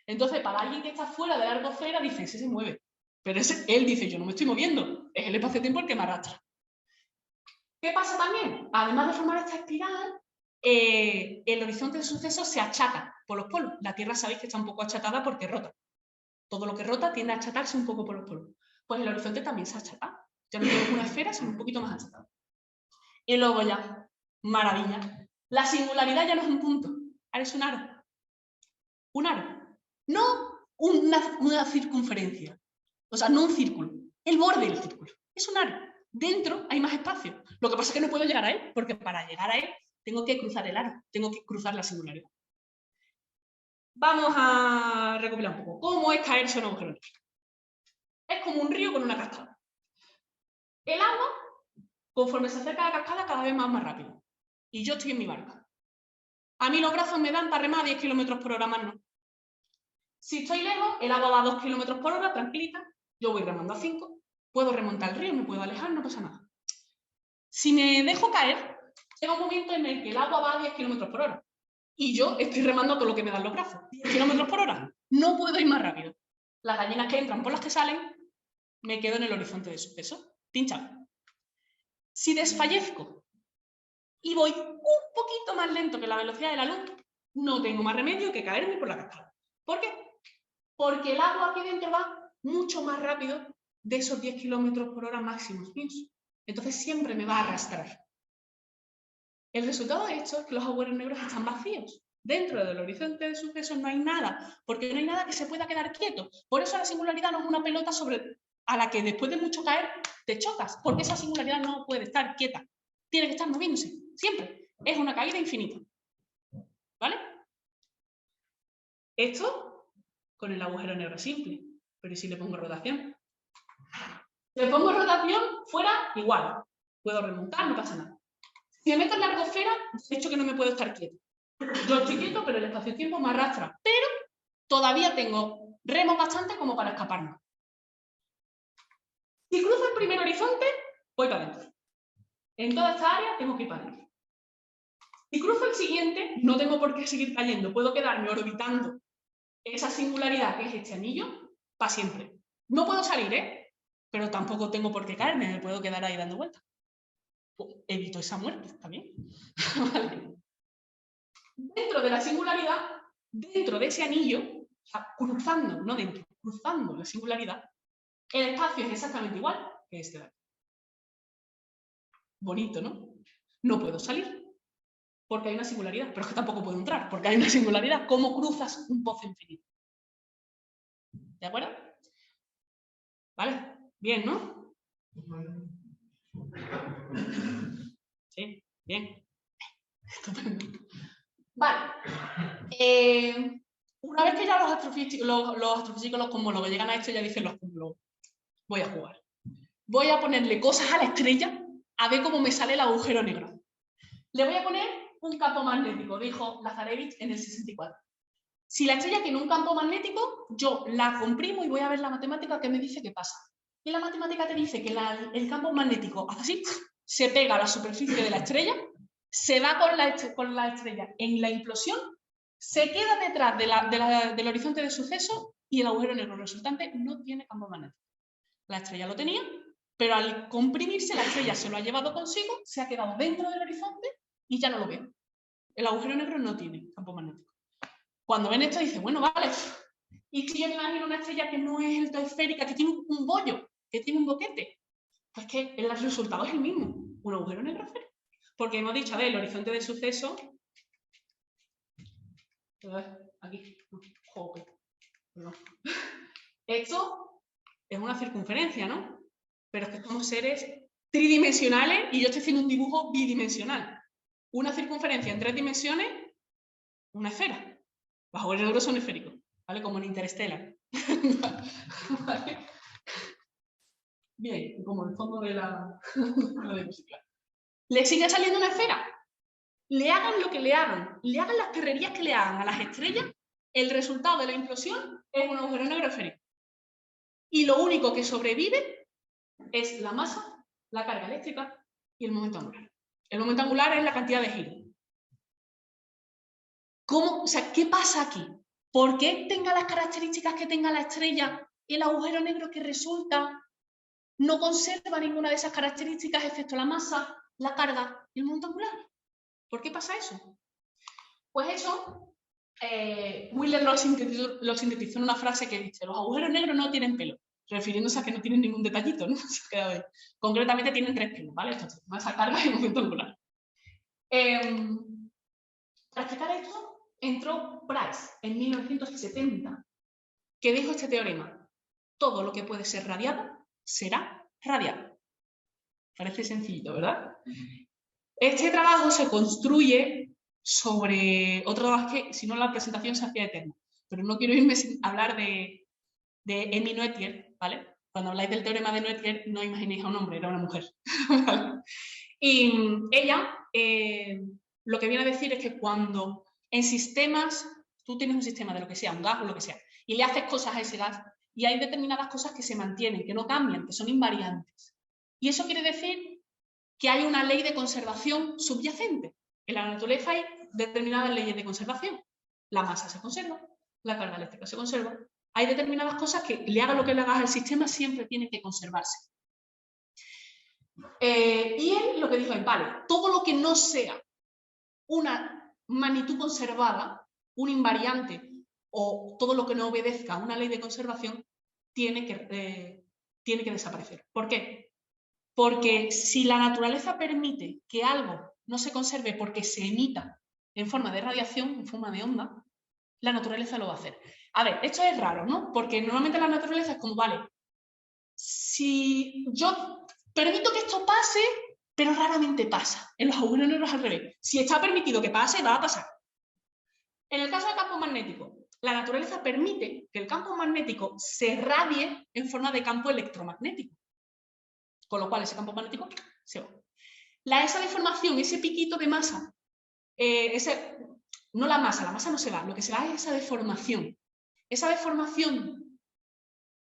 Entonces, para alguien que está fuera de la ergosfera, dice, ese se mueve. Pero él dice, yo no me estoy moviendo. Es el espacio-tiempo el que me arrastra. ¿Qué pasa también? Además de formar esta espiral, el horizonte de sucesos se achata por los polos. La Tierra sabéis que está un poco achatada porque rota. Todo lo que rota tiende a achatarse un poco por los polos. Pues el horizonte también se achata. Ya no tenemos una esfera, sino un poquito más achatado. Y luego ya, maravilla. La singularidad ya no es un punto, ahora es un aro. Un aro. No una circunferencia. O sea, no un círculo. El borde del círculo. Es un aro. Dentro hay más espacio. Lo que pasa es que no puedo llegar a él, porque para llegar a él tengo que cruzar el aro. Tengo que cruzar la singularidad. Vamos a recopilar un poco. ¿Cómo es caerse en un agujero negro? Es como un río con una cascada. El agua, conforme se acerca a la cascada, cada vez más rápido. Y yo estoy en mi barca. A mí los brazos me dan para remar a 10 km por hora más no. Si estoy lejos, el agua va a 2 km por hora, tranquilita. Yo voy remando a 5. Puedo remontar el río, me puedo alejar, no pasa nada. Si me dejo caer, llega un momento en el que el agua va a 10 km por hora. Y yo estoy remando todo lo que me dan los brazos. 10 km por hora. No puedo ir más rápido. Las gallinas que entran por las que salen, me quedo en el horizonte de suceso. Pinchado. Si desfallezco y voy un poquito más lento que la velocidad de la luz, no tengo más remedio que caerme por la cascada. ¿Por qué? Porque el agua aquí dentro va mucho más rápido de esos 10 km por hora máximos míos. Entonces siempre me va a arrastrar. El resultado de esto es que los agujeros negros están vacíos. Dentro del horizonte de sucesos no hay nada, porque no hay nada que se pueda quedar quieto. Por eso la singularidad no es una pelota a la que después de mucho caer te chocas, porque esa singularidad no puede estar quieta. Tiene que estar moviéndose, siempre. Es una caída infinita. ¿Vale? Esto con el agujero negro simple. Pero ¿y si le pongo rotación? Si le pongo rotación, fuera igual. Puedo remontar, no pasa nada. Si me meto en la ergosfera, he dicho que no me puedo estar quieto. Yo estoy quieto, pero el espacio-tiempo me arrastra. Pero todavía tengo remos bastante como para escaparme. Si cruzo el primer horizonte, voy para adentro. En toda esta área tengo que ir para adentro. Si cruzo el siguiente, no tengo por qué seguir cayendo. Puedo quedarme orbitando esa singularidad que es este anillo para siempre. No puedo salir, ¿eh? Pero tampoco tengo por qué caerme. Me puedo quedar ahí dando vueltas. Evito esa muerte, ¿está bien? Vale. Dentro de la singularidad, dentro de ese anillo, o sea, cruzando, no dentro, cruzando la singularidad, el espacio es exactamente igual que este de aquí. Bonito, ¿no? No puedo salir, porque hay una singularidad, pero es que tampoco puedo entrar, porque hay una singularidad. ¿Cómo cruzas un pozo infinito? ¿De acuerdo? ¿Vale? Bien, ¿no? Sí, bien. Estupendo. Vale. Una vez que ya los astrofísicos, los cosmólogos llegan a esto, ya dicen los cosmólogos, voy a jugar. Voy a ponerle cosas a la estrella a ver cómo me sale el agujero negro. Le voy a poner un campo magnético, dijo Lazarevich en el 64. Si la estrella tiene un campo magnético, yo la comprimo y voy a ver la matemática que me dice qué pasa. Y la matemática te dice que el campo magnético hace así, se pega a la superficie de la estrella, se va con la estrella en la implosión, se queda detrás del horizonte de suceso y el agujero negro resultante no tiene campo magnético. La estrella lo tenía, pero al comprimirse la estrella se lo ha llevado consigo, se ha quedado dentro del horizonte y ya no lo veo. El agujero negro no tiene campo magnético. Cuando ven esto dicen, bueno, vale, y si yo me imagino una estrella que no es esférica, que tiene un bollo, que tiene un boquete, pues que el resultado es el mismo, un agujero negro esférico. Porque hemos dicho, a ver, el horizonte de suceso, aquí, joder, no. Esto es una circunferencia, ¿no? Pero es que somos seres tridimensionales y yo estoy haciendo un dibujo bidimensional. Una circunferencia en 3 dimensiones, una esfera. Los agujeros negros son esféricos, ¿vale? Como en Interstellar. ¿Vale? Bien, como el fondo de la diapositiva. ¿Le sigue saliendo una esfera? Le hagan lo que le hagan las perrerías que le hagan a las estrellas, el resultado de la implosión es un agujero negro esférico. Y lo único que sobrevive es la masa, la carga eléctrica y el momento angular. El momento angular es la cantidad de giros. ¿Cómo? O sea, ¿qué pasa aquí? ¿Por qué tenga las características que tenga la estrella, el agujero negro que resulta no conserva ninguna de esas características excepto la masa, la carga y el momento angular? ¿Por qué pasa eso? Pues eso, Wheeler lo sintetizó en una frase que dice: los agujeros negros no tienen pelo, refiriéndose a que no tienen ningún detallito, ¿no? Se ha quedado ahí. Concretamente tienen 3 pelos, ¿vale? Estos, masa, carga y momento angular. Para explicar esto, entró Price en 1970, que dijo este teorema: todo lo que puede ser radiado será radiado. Parece sencillito, ¿verdad? Este trabajo se construye sobre otro trabajo que, si no, la presentación se hacía eterna. Pero no quiero irme sin hablar de Emmy Noether, ¿vale? Cuando habláis del teorema de Noether, no imaginéis a un hombre, era una mujer. ¿Vale? Y ella lo que viene a decir es que cuando en sistemas, tú tienes un sistema de lo que sea, un gas o lo que sea, y le haces cosas a ese gas, y hay determinadas cosas que se mantienen, que no cambian, que son invariantes. Y eso quiere decir que hay una ley de conservación subyacente. En la naturaleza hay determinadas leyes de conservación. La masa se conserva, la carga eléctrica se conserva. Hay determinadas cosas que, le haga lo que le hagas al sistema, siempre tienen que conservarse. Y él lo que dijo es: vale, todo lo que no sea una magnitud conservada, un invariante, o todo lo que no obedezca a una ley de conservación, tiene que desaparecer. ¿Por qué? Porque si la naturaleza permite que algo no se conserve porque se emita en forma de radiación, en forma de onda, la naturaleza lo va a hacer. A ver, esto es raro, ¿no? Porque normalmente la naturaleza es como: vale, si yo permito que esto pase, pero raramente pasa. En los agujeros negros al revés. Si está permitido que pase, va a pasar. En el caso del campo magnético, la naturaleza permite que el campo magnético se radie en forma de campo electromagnético. Con lo cual ese campo magnético se va. Esa deformación, ese piquito de masa, no la masa no se va, lo que se va es esa deformación. Esa deformación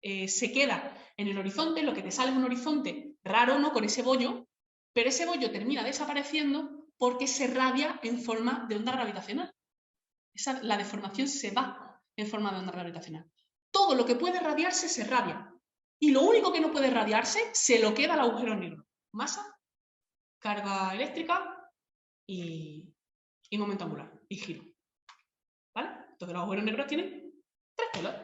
se queda en el horizonte, lo que te sale es un horizonte raro, ¿no? Con ese bollo, pero ese bollo termina desapareciendo porque se radia en forma de onda gravitacional. La deformación se va en forma de onda gravitacional. Todo lo que puede radiarse se radia. Y lo único que no puede radiarse se lo queda al agujero negro. Masa, carga eléctrica y momento angular y giro. ¿Vale? Entonces los agujeros negros tienen 3 pelos.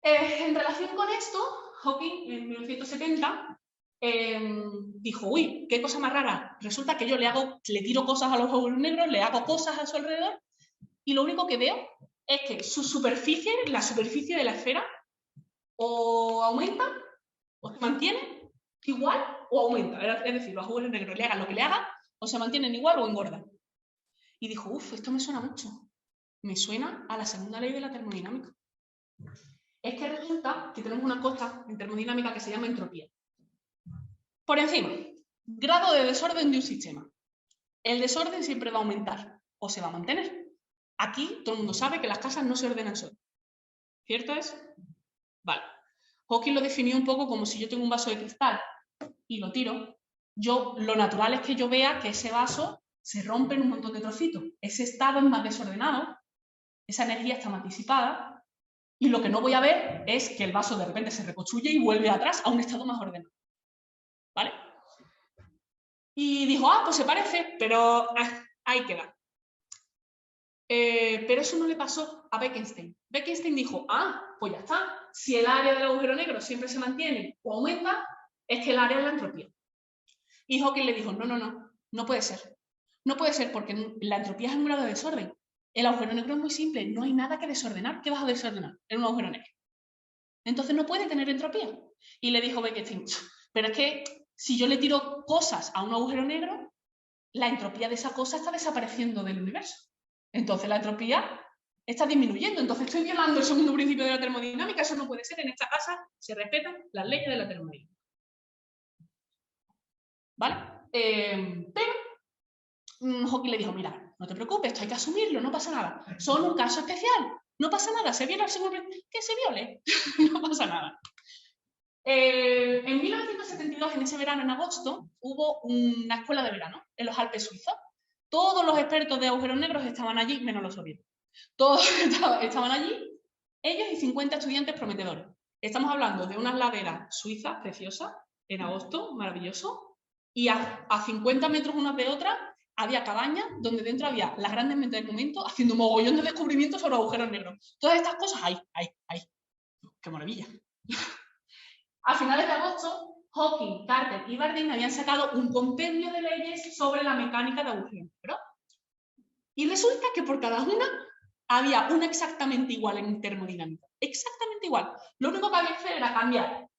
En relación con esto, Hawking en 1970 dijo: uy, qué cosa más rara. Resulta que yo le tiro cosas a los agujeros negros, le hago cosas a su alrededor, y lo único que veo es que su superficie, la superficie de la esfera, o aumenta, o se mantiene igual, o aumenta. Es decir, los agujeros negros le hagan lo que le hagan, o se mantienen igual o engordan. Y dijo: uff, esto me suena mucho. Me suena a la segunda ley de la termodinámica. Es que resulta que tenemos una cosa en termodinámica que se llama entropía. Por encima, grado de desorden de un sistema. El desorden siempre va a aumentar o se va a mantener. Aquí todo el mundo sabe que las casas no se ordenan solas. ¿Cierto es? Vale. Hawking lo definió un poco como si yo tengo un vaso de cristal y lo tiro. Lo natural es que yo vea que ese vaso se rompe en un montón de trocitos. Ese estado es más desordenado, esa energía está más disipada, y lo que no voy a ver es que el vaso de repente se reconstruye y vuelve atrás a un estado más ordenado. ¿Vale? Y dijo: pues se parece, pero ahí queda. Pero eso no le pasó a Bekenstein. Bekenstein dijo: pues ya está. Si el área del agujero negro siempre se mantiene o aumenta, es que el área de la entropía. Y Hawking le dijo: no puede ser. No puede ser porque la entropía es un grado de desorden. El agujero negro es muy simple, no hay nada que desordenar. ¿Qué vas a desordenar en un agujero negro? Entonces no puede tener entropía. Y le dijo Bekenstein: pero es que si yo le tiro cosas a un agujero negro, la entropía de esa cosa está desapareciendo del universo. Entonces la entropía está disminuyendo. Entonces estoy violando el segundo principio de la termodinámica. Eso no puede ser. En esta casa se respetan las leyes de la termodinámica. ¿Vale? Pero Hawking le dijo: mira, no te preocupes, esto hay que asumirlo, no pasa nada. Son un caso especial. No pasa nada, se viola el segundo, que se viole, no pasa nada. En 1972, en ese verano, en agosto, hubo una escuela de verano en los Alpes suizos. Todos los expertos de agujeros negros estaban allí, menos los soviéticos. Todos estaban allí, ellos y 50 estudiantes prometedores. Estamos hablando de unas laderas suizas preciosas, en agosto, maravilloso, y a 50 metros unas de otras había cabañas donde dentro había las grandes mentes del momento haciendo mogollón de descubrimientos sobre agujeros negros. Todas estas cosas, ¡ay! ¡Qué maravilla! A finales de agosto, Hawking, Carter y Bardeen habían sacado un compendio de leyes sobre la mecánica de agujeros negros. Y resulta que por cada una había una exactamente igual en termodinámica. Exactamente igual. Lo único que había que hacer era cambiar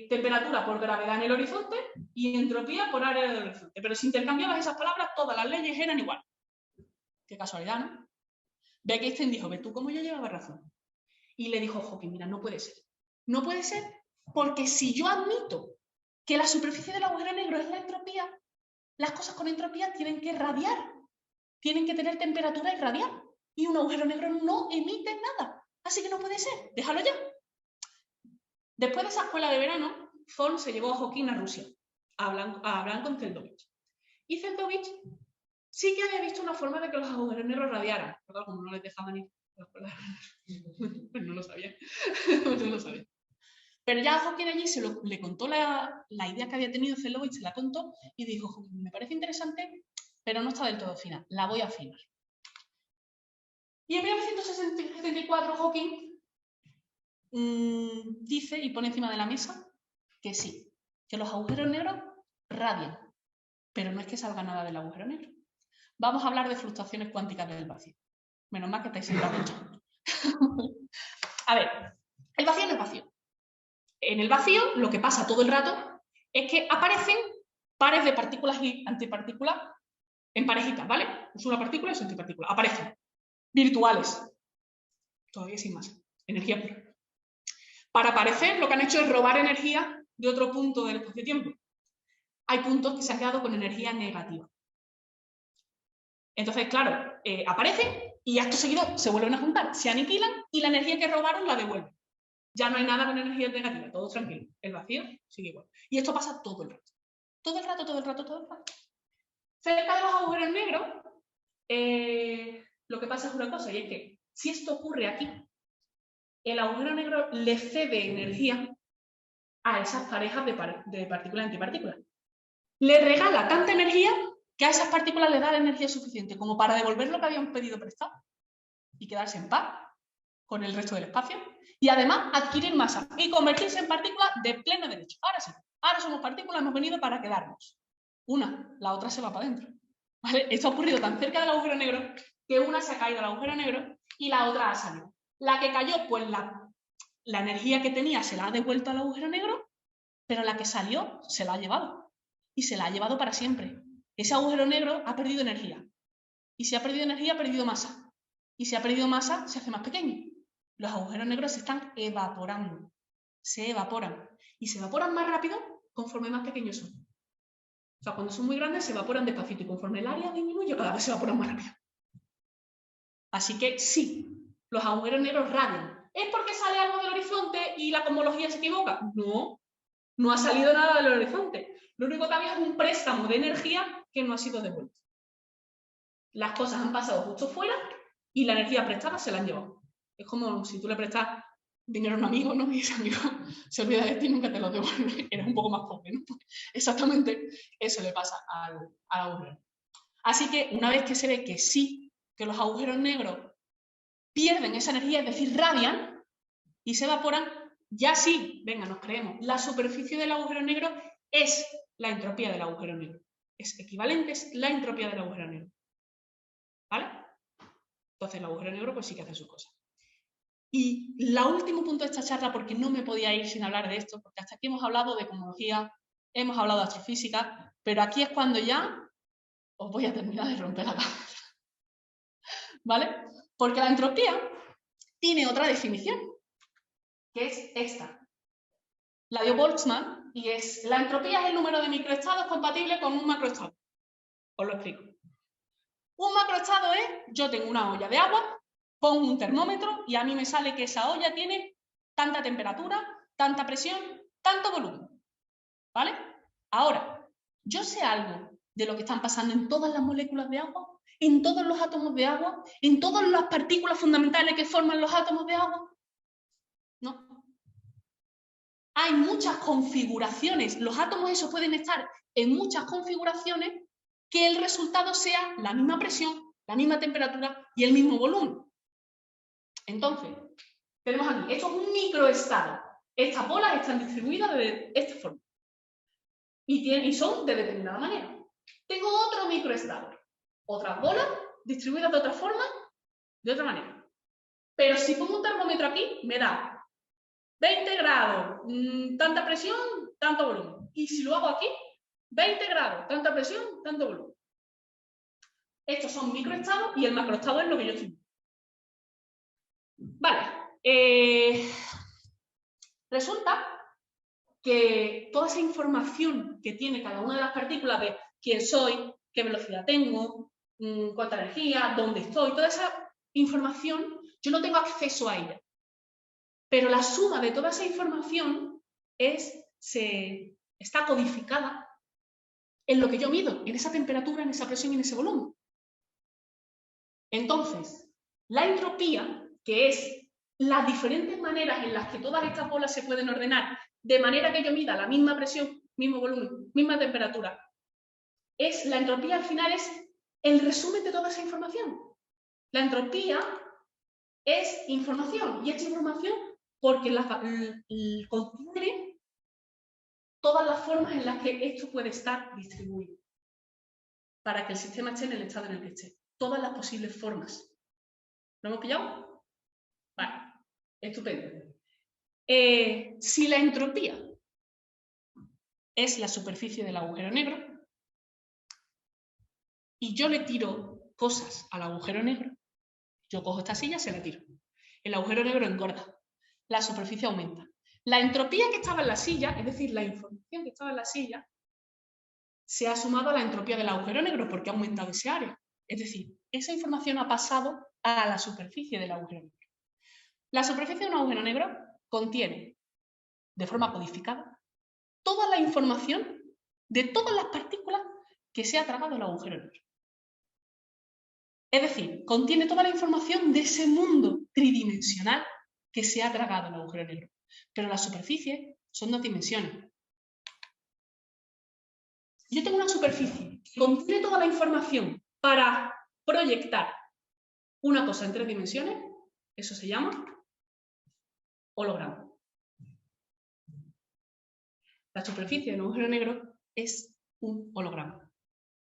temperatura por gravedad en el horizonte y entropía por área del horizonte. Pero si intercambiabas esas palabras, todas las leyes eran iguales. Qué casualidad, ¿no? Beck Einstein dijo, ve tú cómo yo llevaba razón. Y le dijo Hawking, mira, no puede ser. No puede ser porque si yo admito que la superficie del agujero negro es la entropía, las cosas con entropía tienen que radiar. Tienen que tener temperatura y radiar. Y un agujero negro no emite nada. Así que no puede ser. Déjalo ya. Después de esa escuela de verano, Thorne se llevó a Hawking a Rusia, a hablar con Zeldovich. Y Zeldovich sí que había visto una forma de que los agujeros negros radiaran. Pero como no les dejaban ir a la escuela de verano, pues no lo sabía. No lo sabía. Pero ya a Hawking allí le contó la idea que había tenido Zeldovich, se la contó y dijo, me parece interesante, pero no está del todo fina, la voy a afinar. Y en 1974 Hawking dice y pone encima de la mesa que sí, que los agujeros negros radian, pero no es que salga nada del agujero negro. Vamos a hablar de fluctuaciones cuánticas del vacío. Menos mal que estáis sentados. A ver, el vacío no es vacío. En el vacío lo que pasa todo el rato es que aparecen pares de partículas y antipartículas en parejitas, ¿vale? Es una partícula y su antipartícula. Aparecen. Virtuales. Todavía sin masa. Energía pura. Para aparecer, lo que han hecho es robar energía de otro punto del espacio-tiempo. Hay puntos que se han quedado con energía negativa. Entonces, claro, aparecen y acto seguido se vuelven a juntar, se aniquilan y la energía que robaron la devuelven. Ya no hay nada con energía negativa, todo tranquilo. El vacío sigue igual. Y esto pasa todo el rato. Todo el rato, todo el rato, todo el rato. Cerca de los agujeros negros, lo que pasa es una cosa, y es que si esto ocurre aquí, el agujero negro le cede energía a esas parejas de partículas y antipartículas. Le regala tanta energía que a esas partículas le da la energía suficiente como para devolver lo que habían pedido prestado y quedarse en paz con el resto del espacio y además adquirir masa y convertirse en partículas de pleno derecho. Ahora sí, ahora somos partículas, hemos venido para quedarnos. Una, la otra se va para adentro. ¿Vale? Esto ha ocurrido tan cerca del agujero negro que una se ha caído al agujero negro y la otra ha salido. La que cayó, pues la energía que tenía se la ha devuelto al agujero negro, pero la que salió se la ha llevado. Y se la ha llevado para siempre. Ese agujero negro ha perdido energía. Y si ha perdido energía, ha perdido masa. Y si ha perdido masa, se hace más pequeño. Los agujeros negros se están evaporando. Se evaporan. Y se evaporan más rápido conforme más pequeños son. O sea, cuando son muy grandes se evaporan despacito y conforme el área disminuye, cada vez se evaporan más rápido. Así que sí, los agujeros negros radian. ¿Es porque sale algo del horizonte y la cosmología se equivoca? No, no ha salido nada del horizonte. Lo único que había es un préstamo de energía que no ha sido devuelto. Las cosas han pasado justo fuera y la energía prestada se la han llevado. Es como si tú le prestas dinero a un amigo, ¿no? Y ese amigo se olvida de ti y nunca te lo devuelve. Eres un poco más pobre, ¿no? Exactamente eso le pasa al agujero. Así que una vez que se ve que sí, que los agujeros negros pierden esa energía, es decir, radian y se evaporan, ya sí, venga, nos creemos, la superficie del agujero negro es la entropía del agujero negro. Es equivalente, es la entropía del agujero negro. ¿Vale? Entonces el agujero negro pues sí que hace sus cosas. Y el último punto de esta charla, porque no me podía ir sin hablar de esto, porque hasta aquí hemos hablado de cosmología, hemos hablado de astrofísica, pero aquí es cuando ya os voy a terminar de romper la cabeza. ¿Vale? Porque la entropía tiene otra definición, que es esta. La dio Boltzmann, y es: la entropía es el número de microestados compatible con un macroestado. Os lo explico. Un macroestado es: yo tengo una olla de agua pongo un termómetro y a mí me sale que esa olla tiene tanta temperatura, tanta presión, tanto volumen. ¿Vale? Ahora, yo sé algo de lo que están pasando en todas las moléculas de agua, en todos los átomos de agua, en todas las partículas fundamentales que forman los átomos de agua. No. Hay muchas configuraciones. Los átomos esos pueden estar en muchas configuraciones que el resultado sea la misma presión, la misma temperatura y el mismo volumen. Entonces, tenemos aquí, esto es un microestado. Estas bolas están distribuidas de esta forma. Y son de determinada manera. Tengo otro microestado. Otras bolas distribuidas de otra forma, de otra manera. Pero si pongo un termómetro aquí, me da 20 grados, tanta presión, tanto volumen. Y si lo hago aquí, 20 grados, tanta presión, tanto volumen. Estos son microestados y el macroestado es lo que yo estoy viendo. Vale. Resulta que toda esa información que tiene cada una de las partículas de quién soy, qué velocidad tengo, cuánta energía, dónde estoy, toda esa información, yo no tengo acceso a ella. Pero la suma de toda esa información está codificada en lo que yo mido, en esa temperatura, en esa presión y en ese volumen. Entonces, la entropía, que es las diferentes maneras en las que todas estas bolas se pueden ordenar de manera que yo mida la misma presión, mismo volumen, misma temperatura, la entropía al final es el resumen de toda esa información. La entropía es información, y esta información porque contiene todas las formas en las que esto puede estar distribuido para que el sistema esté en el estado en el que esté. Todas las posibles formas. ¿Lo hemos pillado? Vale, estupendo. Si la entropía es la superficie del agujero negro y yo le tiro cosas al agujero negro, yo cojo esta silla y se la tiro. El agujero negro engorda, la superficie aumenta. La entropía que estaba en la silla, es decir, la información que estaba en la silla, se ha sumado a la entropía del agujero negro porque ha aumentado ese área. Es decir, esa información ha pasado a la superficie del agujero negro. La superficie de un agujero negro contiene, de forma codificada, toda la información de todas las partículas que se ha tragado el agujero negro. Es decir, contiene toda la información de ese mundo tridimensional que se ha tragado el agujero negro. Pero la superficie son 2 dimensiones. Yo tengo una superficie que contiene toda la información para proyectar una cosa en 3 dimensiones, eso se llama holograma. La superficie de un agujero negro es un holograma.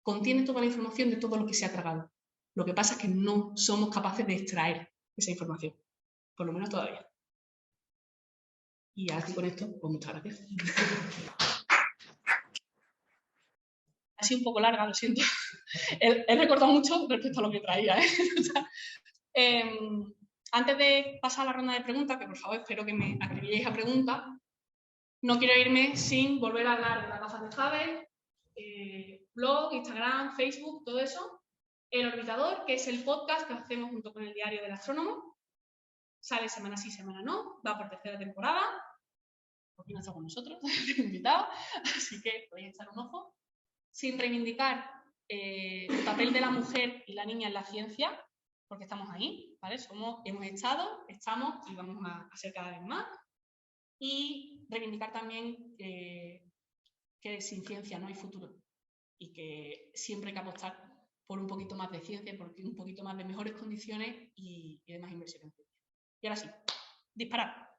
Contiene toda la información de todo lo que se ha tragado. Lo que pasa es que no somos capaces de extraer esa información, por lo menos todavía. Y así con esto, pues muchas gracias. Ha sido un poco larga, lo siento. He recordado mucho respecto a lo que traía. Antes de pasar a la ronda de preguntas, que por favor espero que me acribilléis a preguntas, no quiero irme sin volver a hablar de las gafas de Hubble, blog, Instagram, Facebook, todo eso. El Orbitador, que es el podcast que hacemos junto con el Diario del Astrónomo. Sale semana sí, semana no. Va por 3ª temporada. Por fin está con nosotros, invitado. Así que podéis echar un ojo. Sin reivindicar el papel de la mujer y la niña en la ciencia, porque estamos ahí, ¿vale? Hemos estado, estamos y vamos a ser cada vez más. Y reivindicar también que sin ciencia no hay futuro y que siempre hay que apostar por un poquito más de ciencia, por un poquito más de mejores condiciones y de más inversión en ciencia. Y ahora sí, disparar.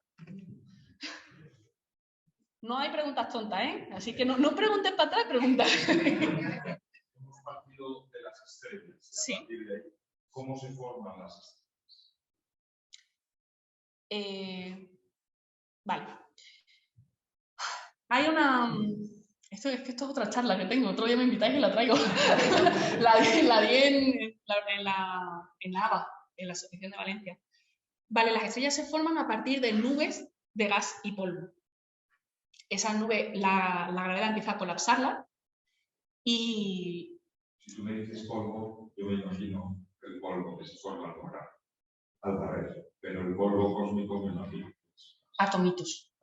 No hay preguntas tontas, ¿eh? Así que no preguntes para atrás, preguntas. Hemos partido de las estrellas. Sí. A partir de ahí, ¿cómo se forman las estrellas? Vale. Hay una... Esto es otra charla que tengo. Otro día me invitáis y la traigo. la di en la ABA, en la Asociación de Valencia. Vale, las estrellas se forman a partir de nubes de gas y polvo. Esa nube, la gravedad empieza a colapsarla y... Si tú me dices polvo, yo me imagino el polvo que se forma al lograr. al revés, pero el polvo cósmico me imagino. Atomitos.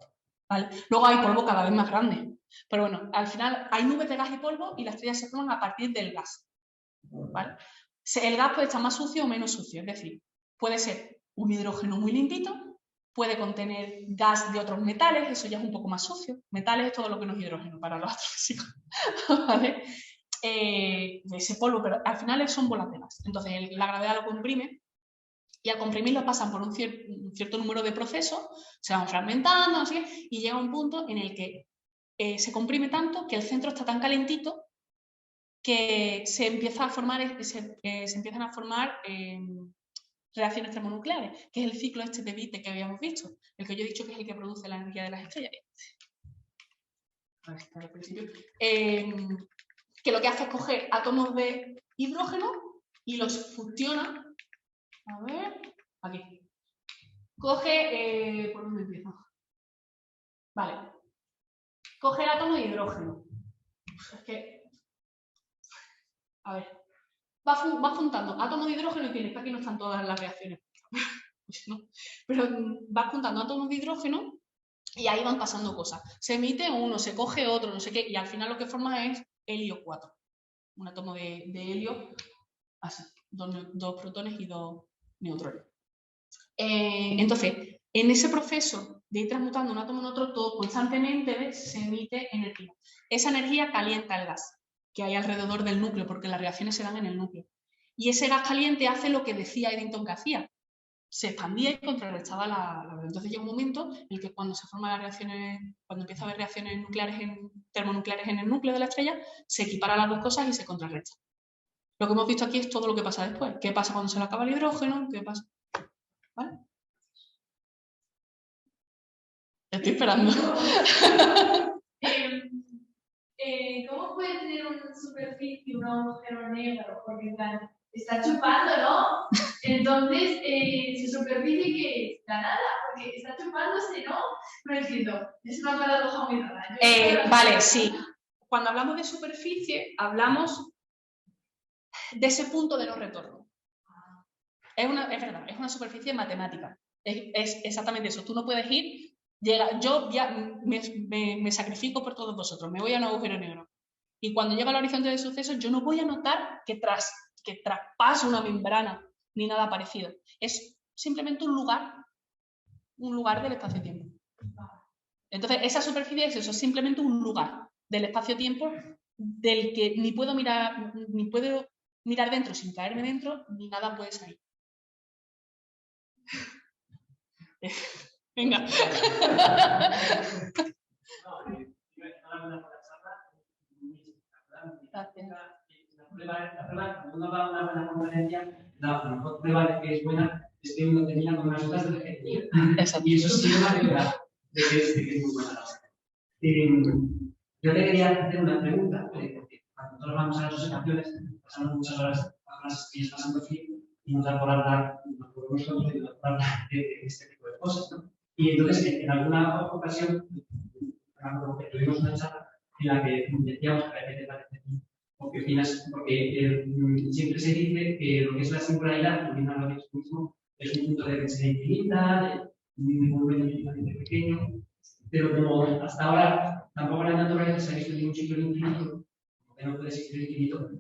¿Vale? Luego hay polvo cada vez más grande. Pero bueno, al final hay nubes de gas y polvo y las estrellas se forman a partir del gas. ¿Vale? El gas puede estar más sucio o menos sucio, es decir, puede ser un hidrógeno muy limpito, puede contener gas de otros metales, eso ya es un poco más sucio. Metales es todo lo que no es hidrógeno para los astrofísicos. ¿Vale? Ese polvo, pero al final son volatelas. Entonces la gravedad lo comprime y al comprimirlo pasan por un cierto número de procesos, se van fragmentando, así, y llega un punto en el que se comprime tanto que el centro está tan calentito que se empiezan a formar reacciones termonucleares, que es el ciclo este de Witte que habíamos visto, el que yo he dicho que es el que produce la energía de las estrellas. Al principio. Que lo que hace es coger átomos de hidrógeno y los fusiona. A ver, aquí. Coge, ¿por dónde empiezo? Vale. Coge el átomo de hidrógeno. Es que, a ver, va juntando átomos de hidrógeno y tiene, aquí no están todas las reacciones. ¿No? Pero va juntando átomos de hidrógeno y ahí van pasando cosas. Se emite uno, se coge otro, no sé qué, y al final lo que forma es helio 4. Un átomo de helio, así, dos protones y dos neutrones. Entonces, en ese proceso de ir transmutando un átomo en otro, todo constantemente se emite energía. Esa energía calienta el gas que hay alrededor del núcleo, porque las reacciones se dan en el núcleo. Y ese gas caliente hace lo que decía Eddington que hacía. Se expandía y contrarrestaba la gravedad. Entonces llega un momento en el que cuando se forman las reacciones, cuando empieza a haber reacciones termonucleares en el núcleo de la estrella, se equiparan las dos cosas y se contrarrestan. Lo que hemos visto aquí es todo lo que pasa después. ¿Qué pasa cuando se le acaba el hidrógeno? ¿Qué pasa? ¿Vale? Estoy esperando. ¿Cómo puede tener una superficie un agujero negro? Porque está chupando, ¿no? Entonces, su superficie que es la nada, porque está chupándose, ¿no? No entiendo. Es una paradoja muy rara. Vale, sí. Cuando hablamos de superficie, hablamos de ese punto de no retorno. Es verdad, es una superficie matemática. Es exactamente eso. Tú no puedes ir, yo ya me sacrifico por todos vosotros, me voy a un agujero negro. Y cuando llega al horizonte de sucesos, yo no voy a notar que traspaso una membrana ni nada parecido. Es simplemente un lugar del espacio-tiempo. Entonces, esa superficie es eso, simplemente un lugar del espacio-tiempo del que ni puedo mirar dentro sin caerme dentro, ni nada puede salir. Venga. La prueba, cuando uno va a una buena conferencia, la mejor prueba de que es buena es que uno tenía con unas notas de ingeniería. Y eso sí es una prueba de que es muy buena. Yo te quería hacer una pregunta, porque cuando nosotros vamos a las observaciones, pasamos muchas horas pasando frío y nos da por hablar, nos podemos conocer y nos da por hablar de este tipo de cosas, ¿no? Y entonces, en alguna ocasión, tuvimos una charla en la que decíamos que a veces parece o qué opinas, porque siempre se dice que lo que es la singularidad, que lo mismo, es un punto de densidad infinita, de un movimiento infinitamente pequeño, pero como hasta ahora tampoco en la naturaleza se ha visto ningún ciclo infinito, como que no puede existir infinito,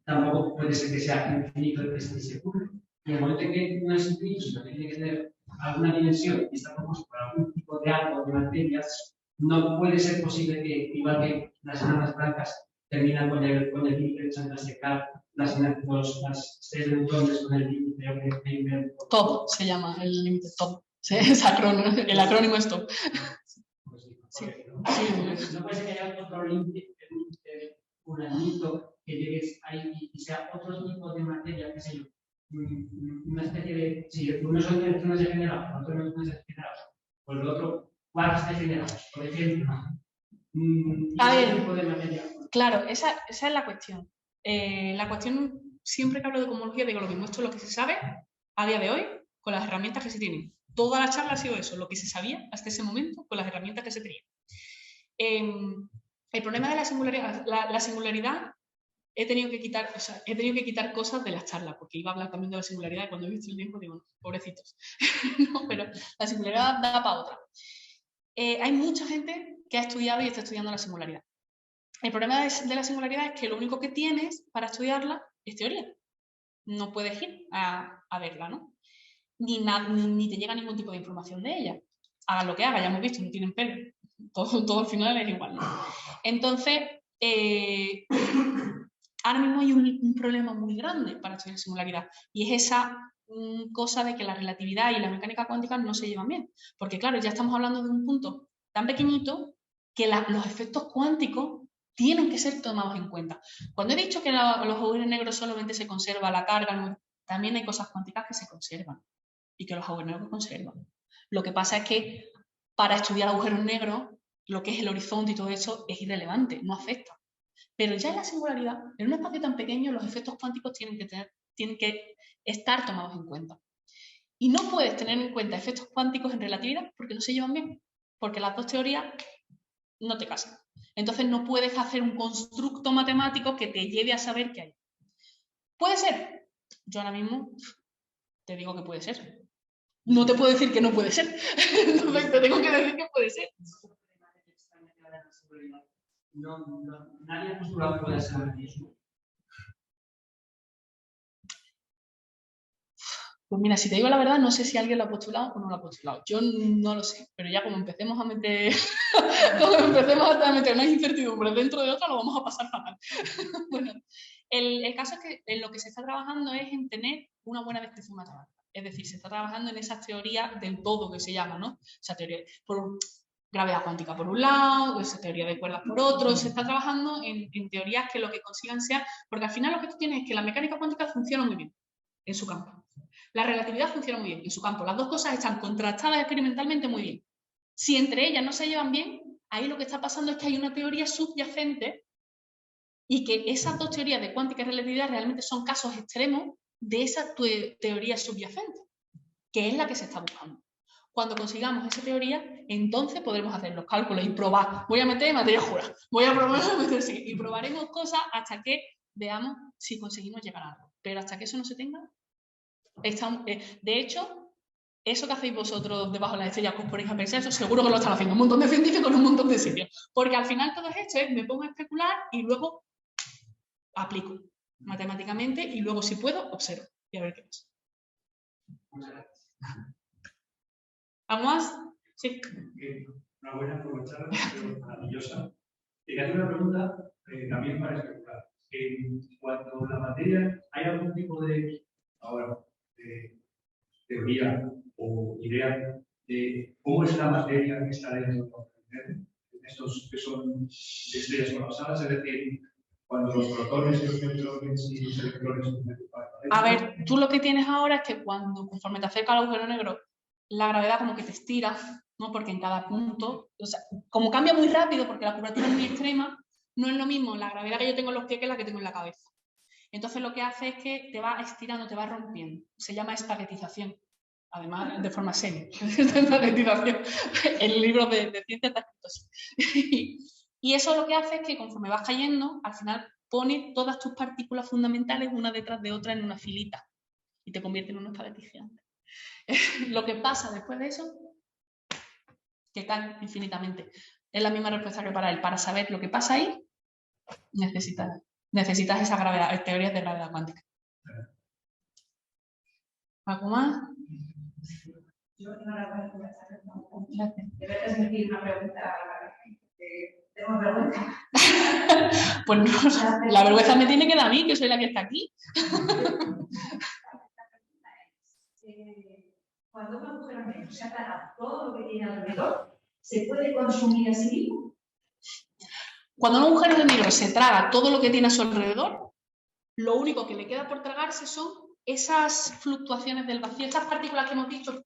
tampoco puede ser que sea infinito el que se ocurre. Y en el momento en que no es infinito, sino que tiene que tener alguna dimensión y está compuesto por algún tipo de algo de materias, no puede ser posible que, igual que las enanas blancas terminan con el límite de Santa Secar, las 6 neutrones con el límite de TOP se llama el límite TOP. Es el acrónimo es TOP. Sí. No puede ser que haya otro límite, un anito que llegues ahí y sea otro tipo de materia, qué sé yo, una especie de, si unos son electrones degenerados, otros no son degenerados, pues el otro, quarks degenerados, por ejemplo. A ver, tipo de materia. Claro, esa es la cuestión. La cuestión, siempre que hablo de cosmología, digo lo mismo, esto es lo que se sabe a día de hoy con las herramientas que se tienen. Toda la charla ha sido eso, lo que se sabía hasta ese momento con las herramientas que se tenían. El problema de la singularidad he tenido que quitar cosas de las charlas, porque iba a hablar también de la singularidad y cuando he visto el tiempo digo, no, pobrecitos. No, pero la singularidad da para otra. Hay mucha gente que ha estudiado y está estudiando la singularidad. El problema de la singularidad es que lo único que tienes para estudiarla es teoría. No puedes ir a verla, ¿no? Ni te llega ningún tipo de información de ella. Hagan lo que hagan, ya hemos visto, no tienen pelo. Todo al final es igual, ¿no? Entonces, ahora mismo hay un problema muy grande para estudiar singularidad y es esa cosa de que la relatividad y la mecánica cuántica no se llevan bien. Porque claro, ya estamos hablando de un punto tan pequeñito que los efectos cuánticos tienen que ser tomados en cuenta. Cuando he dicho que los agujeros negros solamente se conserva la carga, también hay cosas cuánticas que se conservan y que los agujeros negros conservan. Lo que pasa es que para estudiar agujeros negros, lo que es el horizonte y todo eso es irrelevante, no afecta. Pero ya en la singularidad, en un espacio tan pequeño, los efectos cuánticos tienen que estar tomados en cuenta. Y no puedes tener en cuenta efectos cuánticos en relatividad porque no se llevan bien, porque las dos teorías no te casan. Entonces no puedes hacer un constructo matemático que te lleve a saber qué hay. ¿Puede ser? Yo ahora mismo te digo que puede ser. No te puedo decir que no puede ser. Entonces te tengo que decir que puede ser. Nadie ha postulado que pueda ser el mismo. Pues mira, si te digo la verdad, no sé si alguien lo ha postulado o no lo ha postulado. Yo no lo sé, pero ya como empecemos a meter, más incertidumbre dentro de otra, lo vamos a pasar fatal. Bueno, el caso es que en lo que se está trabajando es en tener una buena descripción matemática. Es decir, se está trabajando en esas teorías del todo que se llama, ¿no? O sea, teoría por gravedad cuántica por un lado, esa teoría de cuerdas por otro. Se está trabajando en teorías que lo que consigan sea, porque al final lo que tú tienes es que la mecánica cuántica funciona muy bien en su campo. La relatividad funciona muy bien en su campo. Las dos cosas están contrastadas experimentalmente muy bien. Si entre ellas no se llevan bien, ahí lo que está pasando es que hay una teoría subyacente y que esas dos teorías de cuántica y relatividad realmente son casos extremos de esa teoría subyacente, que es la que se está buscando. Cuando consigamos esa teoría, entonces podremos hacer los cálculos y probar. Voy a meter materia oscura, voy a probar y probaremos cosas hasta que veamos si conseguimos llegar a algo. Pero hasta que eso no se tenga, de hecho, eso que hacéis vosotros debajo de las estrellas, que os ponéis a pensar, eso seguro que lo están haciendo un montón de científicos en un montón de sitios. Porque al final todo esto es, me pongo a especular y luego aplico matemáticamente y luego si puedo, observo y a ver qué pasa. ¿Algo más? Sí. Una buena aprovechada, pero maravillosa. Te hago una pregunta también para especular. Cuando la materia, ¿hay algún tipo de teoría o idea de cómo es la materia que está dentro de estos que son estrellas colapsadas? Es decir, cuando los protones y los neutrones y los electrones... A ver, tú lo que tienes ahora es que conforme te acerca al agujero negro, la gravedad como que te estira, ¿no? Porque en cada punto, o sea, como cambia muy rápido porque la curvatura es muy extrema, no es lo mismo la gravedad que yo tengo en los pies que la que tengo en la cabeza. Entonces lo que hace es que te va estirando, te va rompiendo. Se llama espaguetización. Además, de forma seria. Espaguetización. El libro de ciencia está escrito así. Y eso lo que hace es que conforme vas cayendo, al final pone todas tus partículas fundamentales una detrás de otra en una filita. Y te convierte en un espagueti gigante. Lo que pasa después de eso, que cae infinitamente. Es la misma respuesta que para él. Para saber lo que pasa ahí, necesitas esa gravedad, teorías de gravedad cuántica. ¿Algo más? Yo no la voy a conversar. Debe transmitir una pregunta. Tengo vergüenza. Pues no, la vergüenza me tiene que dar a mí, que soy la que está aquí. Cuando un agujero negro se atraga todo lo que tiene alrededor, ¿se puede consumir a sí mismo? Cuando un agujero negro se traga todo lo que tiene a su alrededor, lo único que le queda por tragarse son esas fluctuaciones del vacío, esas partículas que hemos dicho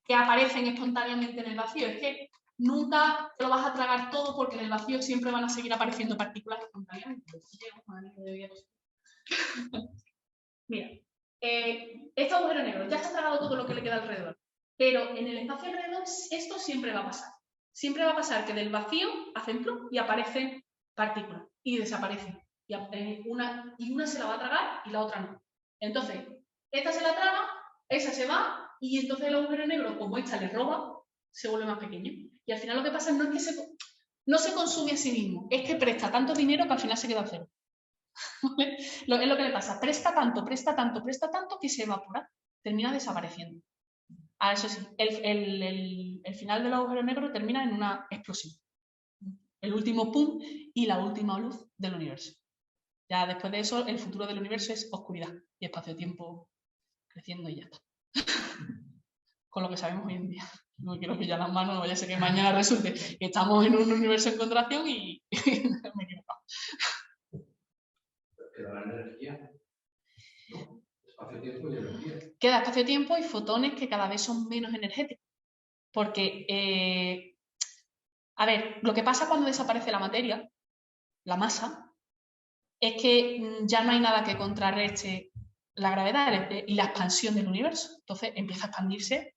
que aparecen espontáneamente en el vacío. Es que nunca te lo vas a tragar todo porque en el vacío siempre van a seguir apareciendo partículas espontáneamente. Mira, este agujero negro ya se ha tragado todo lo que le queda alrededor, pero en el espacio alrededor esto siempre va a pasar. Siempre va a pasar que del vacío hacen plum y aparecen partículas y desaparecen. y una se la va a tragar y la otra no. Entonces, esta se la traga, esa se va, y entonces el agujero negro, como esta le roba, se vuelve más pequeño. Y al final lo que pasa no es que no se consume a sí mismo, es que presta tanto dinero que al final se queda a cero. Es lo que le pasa, presta tanto que se evapora, termina desapareciendo. Ah, eso sí, el final del agujero negro termina en una explosión. El último pum y la última luz del universo. Ya después de eso, el futuro del universo es oscuridad y espacio-tiempo creciendo y ya está. Con lo que sabemos hoy en día. No quiero pillar las manos, no vaya a ser que mañana resulte que estamos en un universo en contracción y me quiero. Queda la energía, ¿no? Espacio-tiempo y energía. Queda espacio-tiempo y fotones que cada vez son menos energéticos. Porque, a ver, lo que pasa cuando desaparece la materia, la masa, es que ya no hay nada que contrarreste la gravedad y la expansión del universo. Entonces empieza a expandirse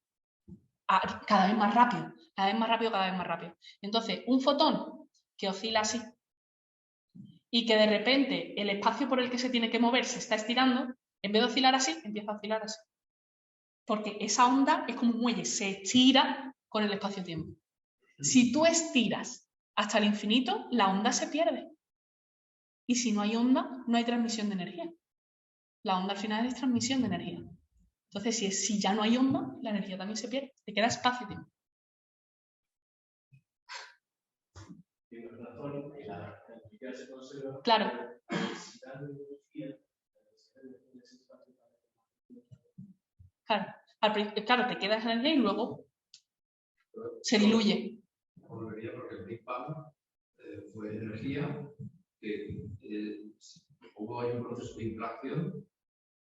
cada vez más rápido, cada vez más rápido, cada vez más rápido. Entonces, un fotón que oscila así y que de repente el espacio por el que se tiene que mover se está estirando, en vez de oscilar así, empieza a oscilar así. Porque esa onda es como un muelle, se estira con el espacio-tiempo. Si tú estiras hasta el infinito, la onda se pierde. Y si no hay onda, no hay transmisión de energía. La onda al final es transmisión de energía. Entonces, si ya no hay onda, la energía también se pierde. Te queda espacio-tiempo. Claro. Claro, te queda esa energía y luego se diluye. Volvería porque el Big Bang fue energía que hubo ahí un proceso de inflación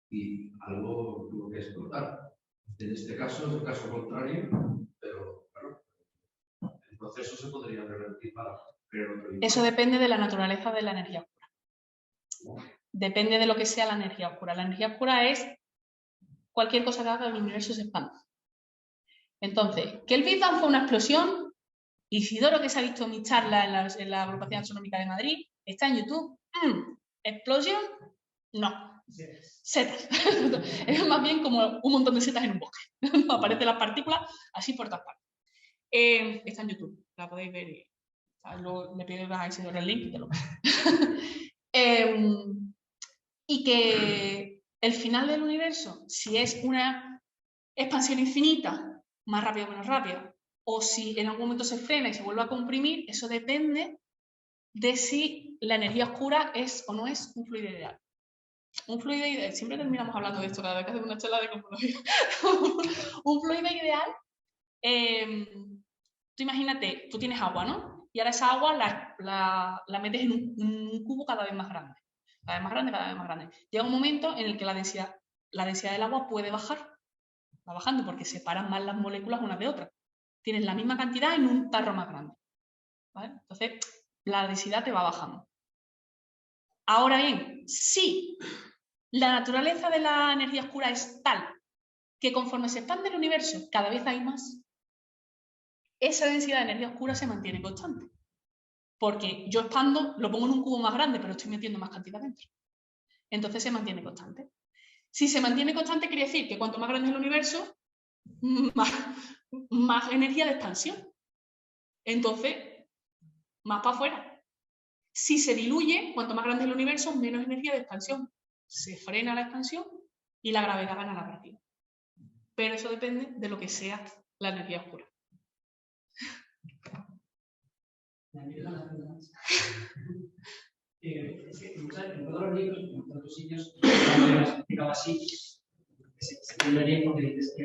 y algo tuvo que explotar. En este caso es el caso contrario, pero claro, el proceso se podría revertir para crear otro Big Bang. Eso depende de la naturaleza de la energía oscura. Depende de lo que sea la energía oscura. La energía oscura es cualquier cosa que haga que el universo se expanda. Entonces, que el Big Bang fue una explosión, Isidoro, que se ha visto en mi charla en la Agrupación Astronómica de Madrid, está en YouTube. ¿Explosión? No. Setas. Es más bien como un montón de setas en un bosque. Aparecen las partículas así por todas partes. Está en YouTube, la podéis ver. Luego le pido a Isidoro el link y te lo paso. Y que el final del universo, si es una expansión infinita, más rápido o menos rápido, o si en algún momento se frena y se vuelve a comprimir, eso depende de si la energía oscura es o no es un fluido ideal. Un fluido ideal, siempre terminamos hablando de esto cada vez que hacemos una charla de cosmología. Un fluido ideal, tú imagínate, tú tienes agua, ¿no? Y ahora esa agua la metes en un cubo cada vez más grande. Cada vez más grande, cada vez más grande. Llega un momento en el que la densidad del agua puede bajar. Va bajando porque separan más las moléculas unas de otras. Tienes la misma cantidad en un tarro más grande. ¿Vale? Entonces, la densidad te va bajando. Ahora bien, si la naturaleza de la energía oscura es tal que conforme se expande el universo cada vez hay más, esa densidad de energía oscura se mantiene constante. Porque yo expando, lo pongo en un cubo más grande, pero estoy metiendo más cantidad dentro. Entonces se mantiene constante. Si se mantiene constante, quiere decir que cuanto más grande es el universo, más energía de expansión. Entonces, más para afuera. Si se diluye, cuanto más grande es el universo, menos energía de expansión. Se frena la expansión y la gravedad gana la partida. Pero eso depende de lo que sea la energía oscura. Es que en todos los libros, en tantos sitios, me has explicado así, se entiende bien porque dices que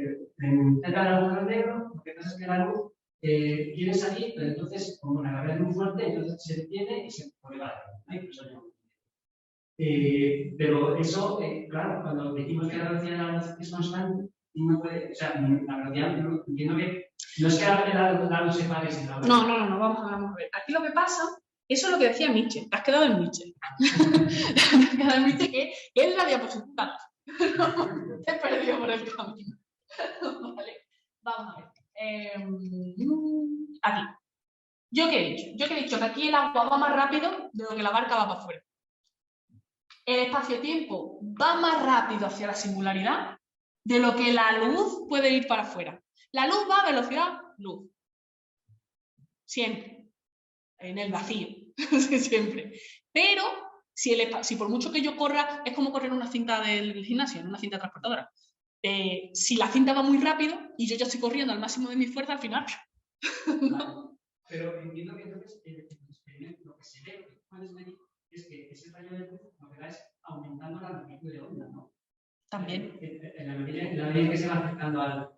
cerca del agujero negro, lo que pasa es que la luz quiere salir, pero entonces, como la gravedad es muy fuerte, entonces se detiene y se pone la pero eso, claro, cuando decimos que la velocidad de la luz es constante, no puede, o sea, la velocidad, entiendo que no es que la luz se pare sin la luz. No, vamos a ver. Aquí lo que pasa, eso es lo que decía Nietzsche. Te has quedado en Nietzsche. Te has quedado en Nietzsche, que es la diapositiva. Te he perdido por el camino. Vale, vamos a ver. Aquí. ¿Yo qué he dicho? Yo que he dicho que aquí el agua va más rápido de lo que la barca va para afuera. el espacio-tiempo va más rápido hacia la singularidad de lo que la luz puede ir para afuera. La luz va a velocidad luz. Siempre. En el vacío. Siempre. Pero si por mucho que yo corra, es como correr una cinta del gimnasio, en una cinta transportadora. Si la cinta va muy rápido y yo ya estoy corriendo al máximo de mi fuerza, al final... Vale. Pero entiendo que entonces el experimento, lo que se ve, lo que puedes medir, es que ese rayo de luz lo que da es aumentando la longitud de onda, ¿no? También. En la medida en que se va acercando al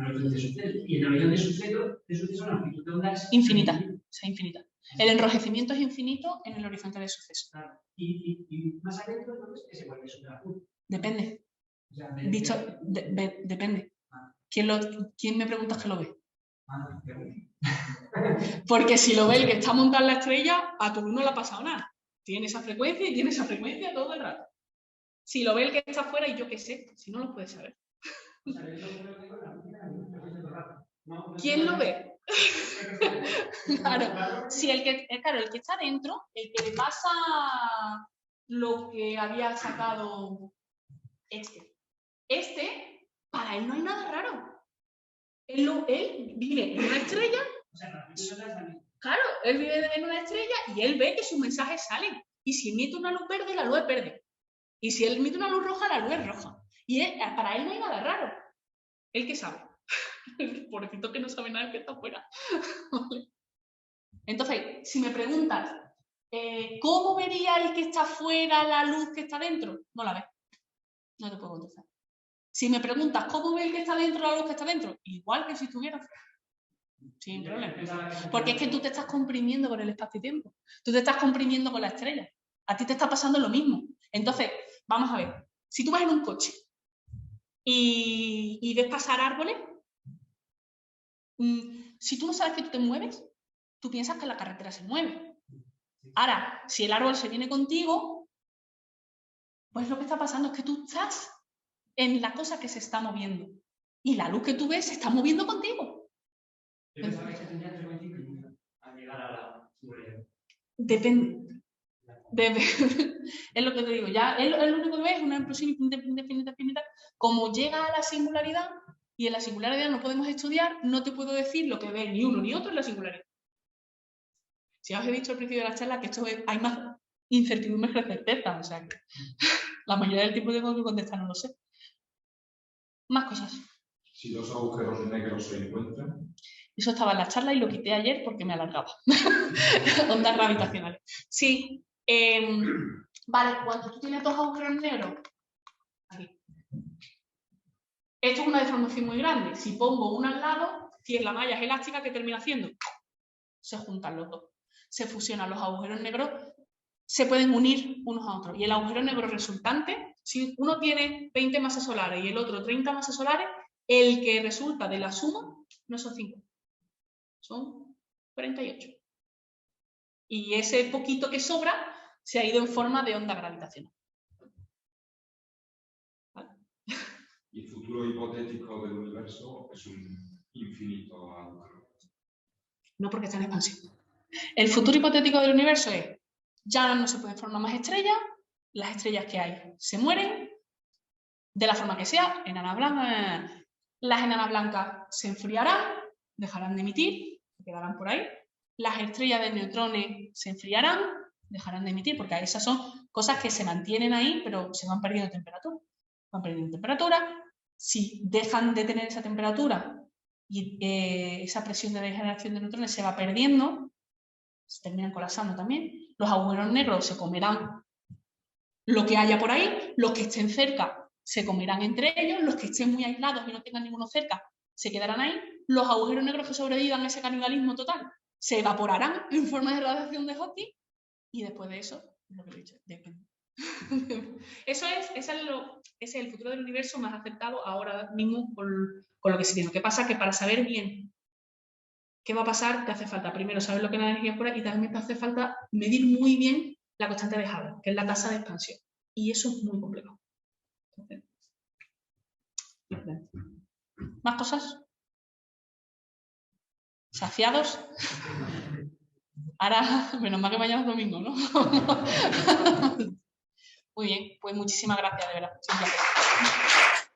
horizonte de suceso. Y en el horizonte de suceso la longitud de onda es infinita. Es infinita. El enrojecimiento es infinito en el horizonte de suceso. Claro. Y más adentro, entonces, es igual que super azul. Depende. O sea, depende. ¿Quién me preguntas que lo ve? Ah, Porque si lo ve el que está montado en la estrella, a tu no le ha pasado nada. Tiene esa frecuencia y tiene esa frecuencia todo el rato. Si lo ve el que está afuera, y yo qué sé, si no lo puedes saber. ¿Quién lo ve? Claro, si el que está dentro, el que le pasa lo que había sacado para él no hay nada raro. Él vive en una estrella. Claro, él vive en una estrella y él ve que sus mensajes salen. Y si emite una luz verde, la luz es verde. Y si él emite una luz roja, la luz es roja. Y para él no hay nada raro. ¿Él qué sabe? Pobrecito que no sabe nada que está afuera. Entonces, si me preguntas, ¿cómo vería el que está afuera la luz que está dentro? No la ve. No te puedo contestar. Si me preguntas, ¿cómo ve el que está dentro la luz que está dentro? Igual que si estuviera fuera. Sin problema. Porque es que tú te estás comprimiendo con el espacio y tiempo. Tú te estás comprimiendo con la estrella. A ti te está pasando lo mismo. Entonces, vamos a ver. Si tú vas en un coche y ves pasar árboles, si tú no sabes que tú te mueves, tú piensas que la carretera se mueve. Ahora, si el árbol se viene contigo, pues lo que está pasando es que tú estás en la cosa que se está moviendo. Y la luz que tú ves se está moviendo contigo. Yo pensaba que se tendría frecuencia infinita al llegar a la singularidad. Depende. Es lo que te digo. Ya es lo único que ves es una explosión infinita. Como llega a la singularidad, y en la singularidad no podemos estudiar, no te puedo decir lo que ve ni uno ni otro en la singularidad. Si ya os he dicho al principio de la charla que hay más incertidumbre que certeza. O sea, que la mayoría del tiempo tengo que contestar, no lo sé. Más cosas. Si dos agujeros negros se encuentran. Eso estaba en la charla y lo quité ayer porque me alargaba. Ondas gravitacionales. Sí. Vale, cuando tú tienes dos agujeros negros, aquí. Esto es una deformación muy grande. Si pongo uno al lado, si es la malla es elástica, ¿qué termina haciendo? Se juntan los dos. Se fusionan los agujeros negros, se pueden unir unos a otros. Y el agujero negro resultante, si uno tiene 20 masas solares y el otro 30 masas solares, el que resulta de la suma no son 5, son 48. Y ese poquito que sobra se ha ido en forma de onda gravitacional. ¿Vale? Y el futuro hipotético del universo es un infinito agujero. No, porque está en expansión. El futuro hipotético del universo es, ya no se pueden formar más estrellas, las estrellas que hay se mueren, de la forma que sea, enanas blancas. Las enanas blancas se enfriarán, dejarán de emitir, se quedarán por ahí. Las estrellas de neutrones se enfriarán, dejarán de emitir, porque esas son cosas que se mantienen ahí, pero se van perdiendo temperatura. Van perdiendo temperatura. Si dejan de tener esa temperatura y esa presión de degeneración de neutrones se va perdiendo, se terminan colapsando también. Los agujeros negros se comerán lo que haya por ahí, los que estén cerca se comerán entre ellos, los que estén muy aislados y no tengan ninguno cerca se quedarán ahí, los agujeros negros que sobrevivan a ese canibalismo total se evaporarán en forma de radiación de Hawking y después de eso, lo que he dicho, depende. Ese es el futuro del universo más aceptado ahora mismo con lo que se tiene. Lo que pasa es que para saber bien qué va a pasar, te hace falta primero saber lo que es la energía oscura y también te hace falta medir muy bien la constante de Hubble, que es la tasa de expansión. Y eso es muy complejo. ¿Más cosas? ¿Saciados? Ahora, menos mal que mañana es domingo, ¿no? Muy bien, pues muchísimas gracias, de verdad. Es un placer.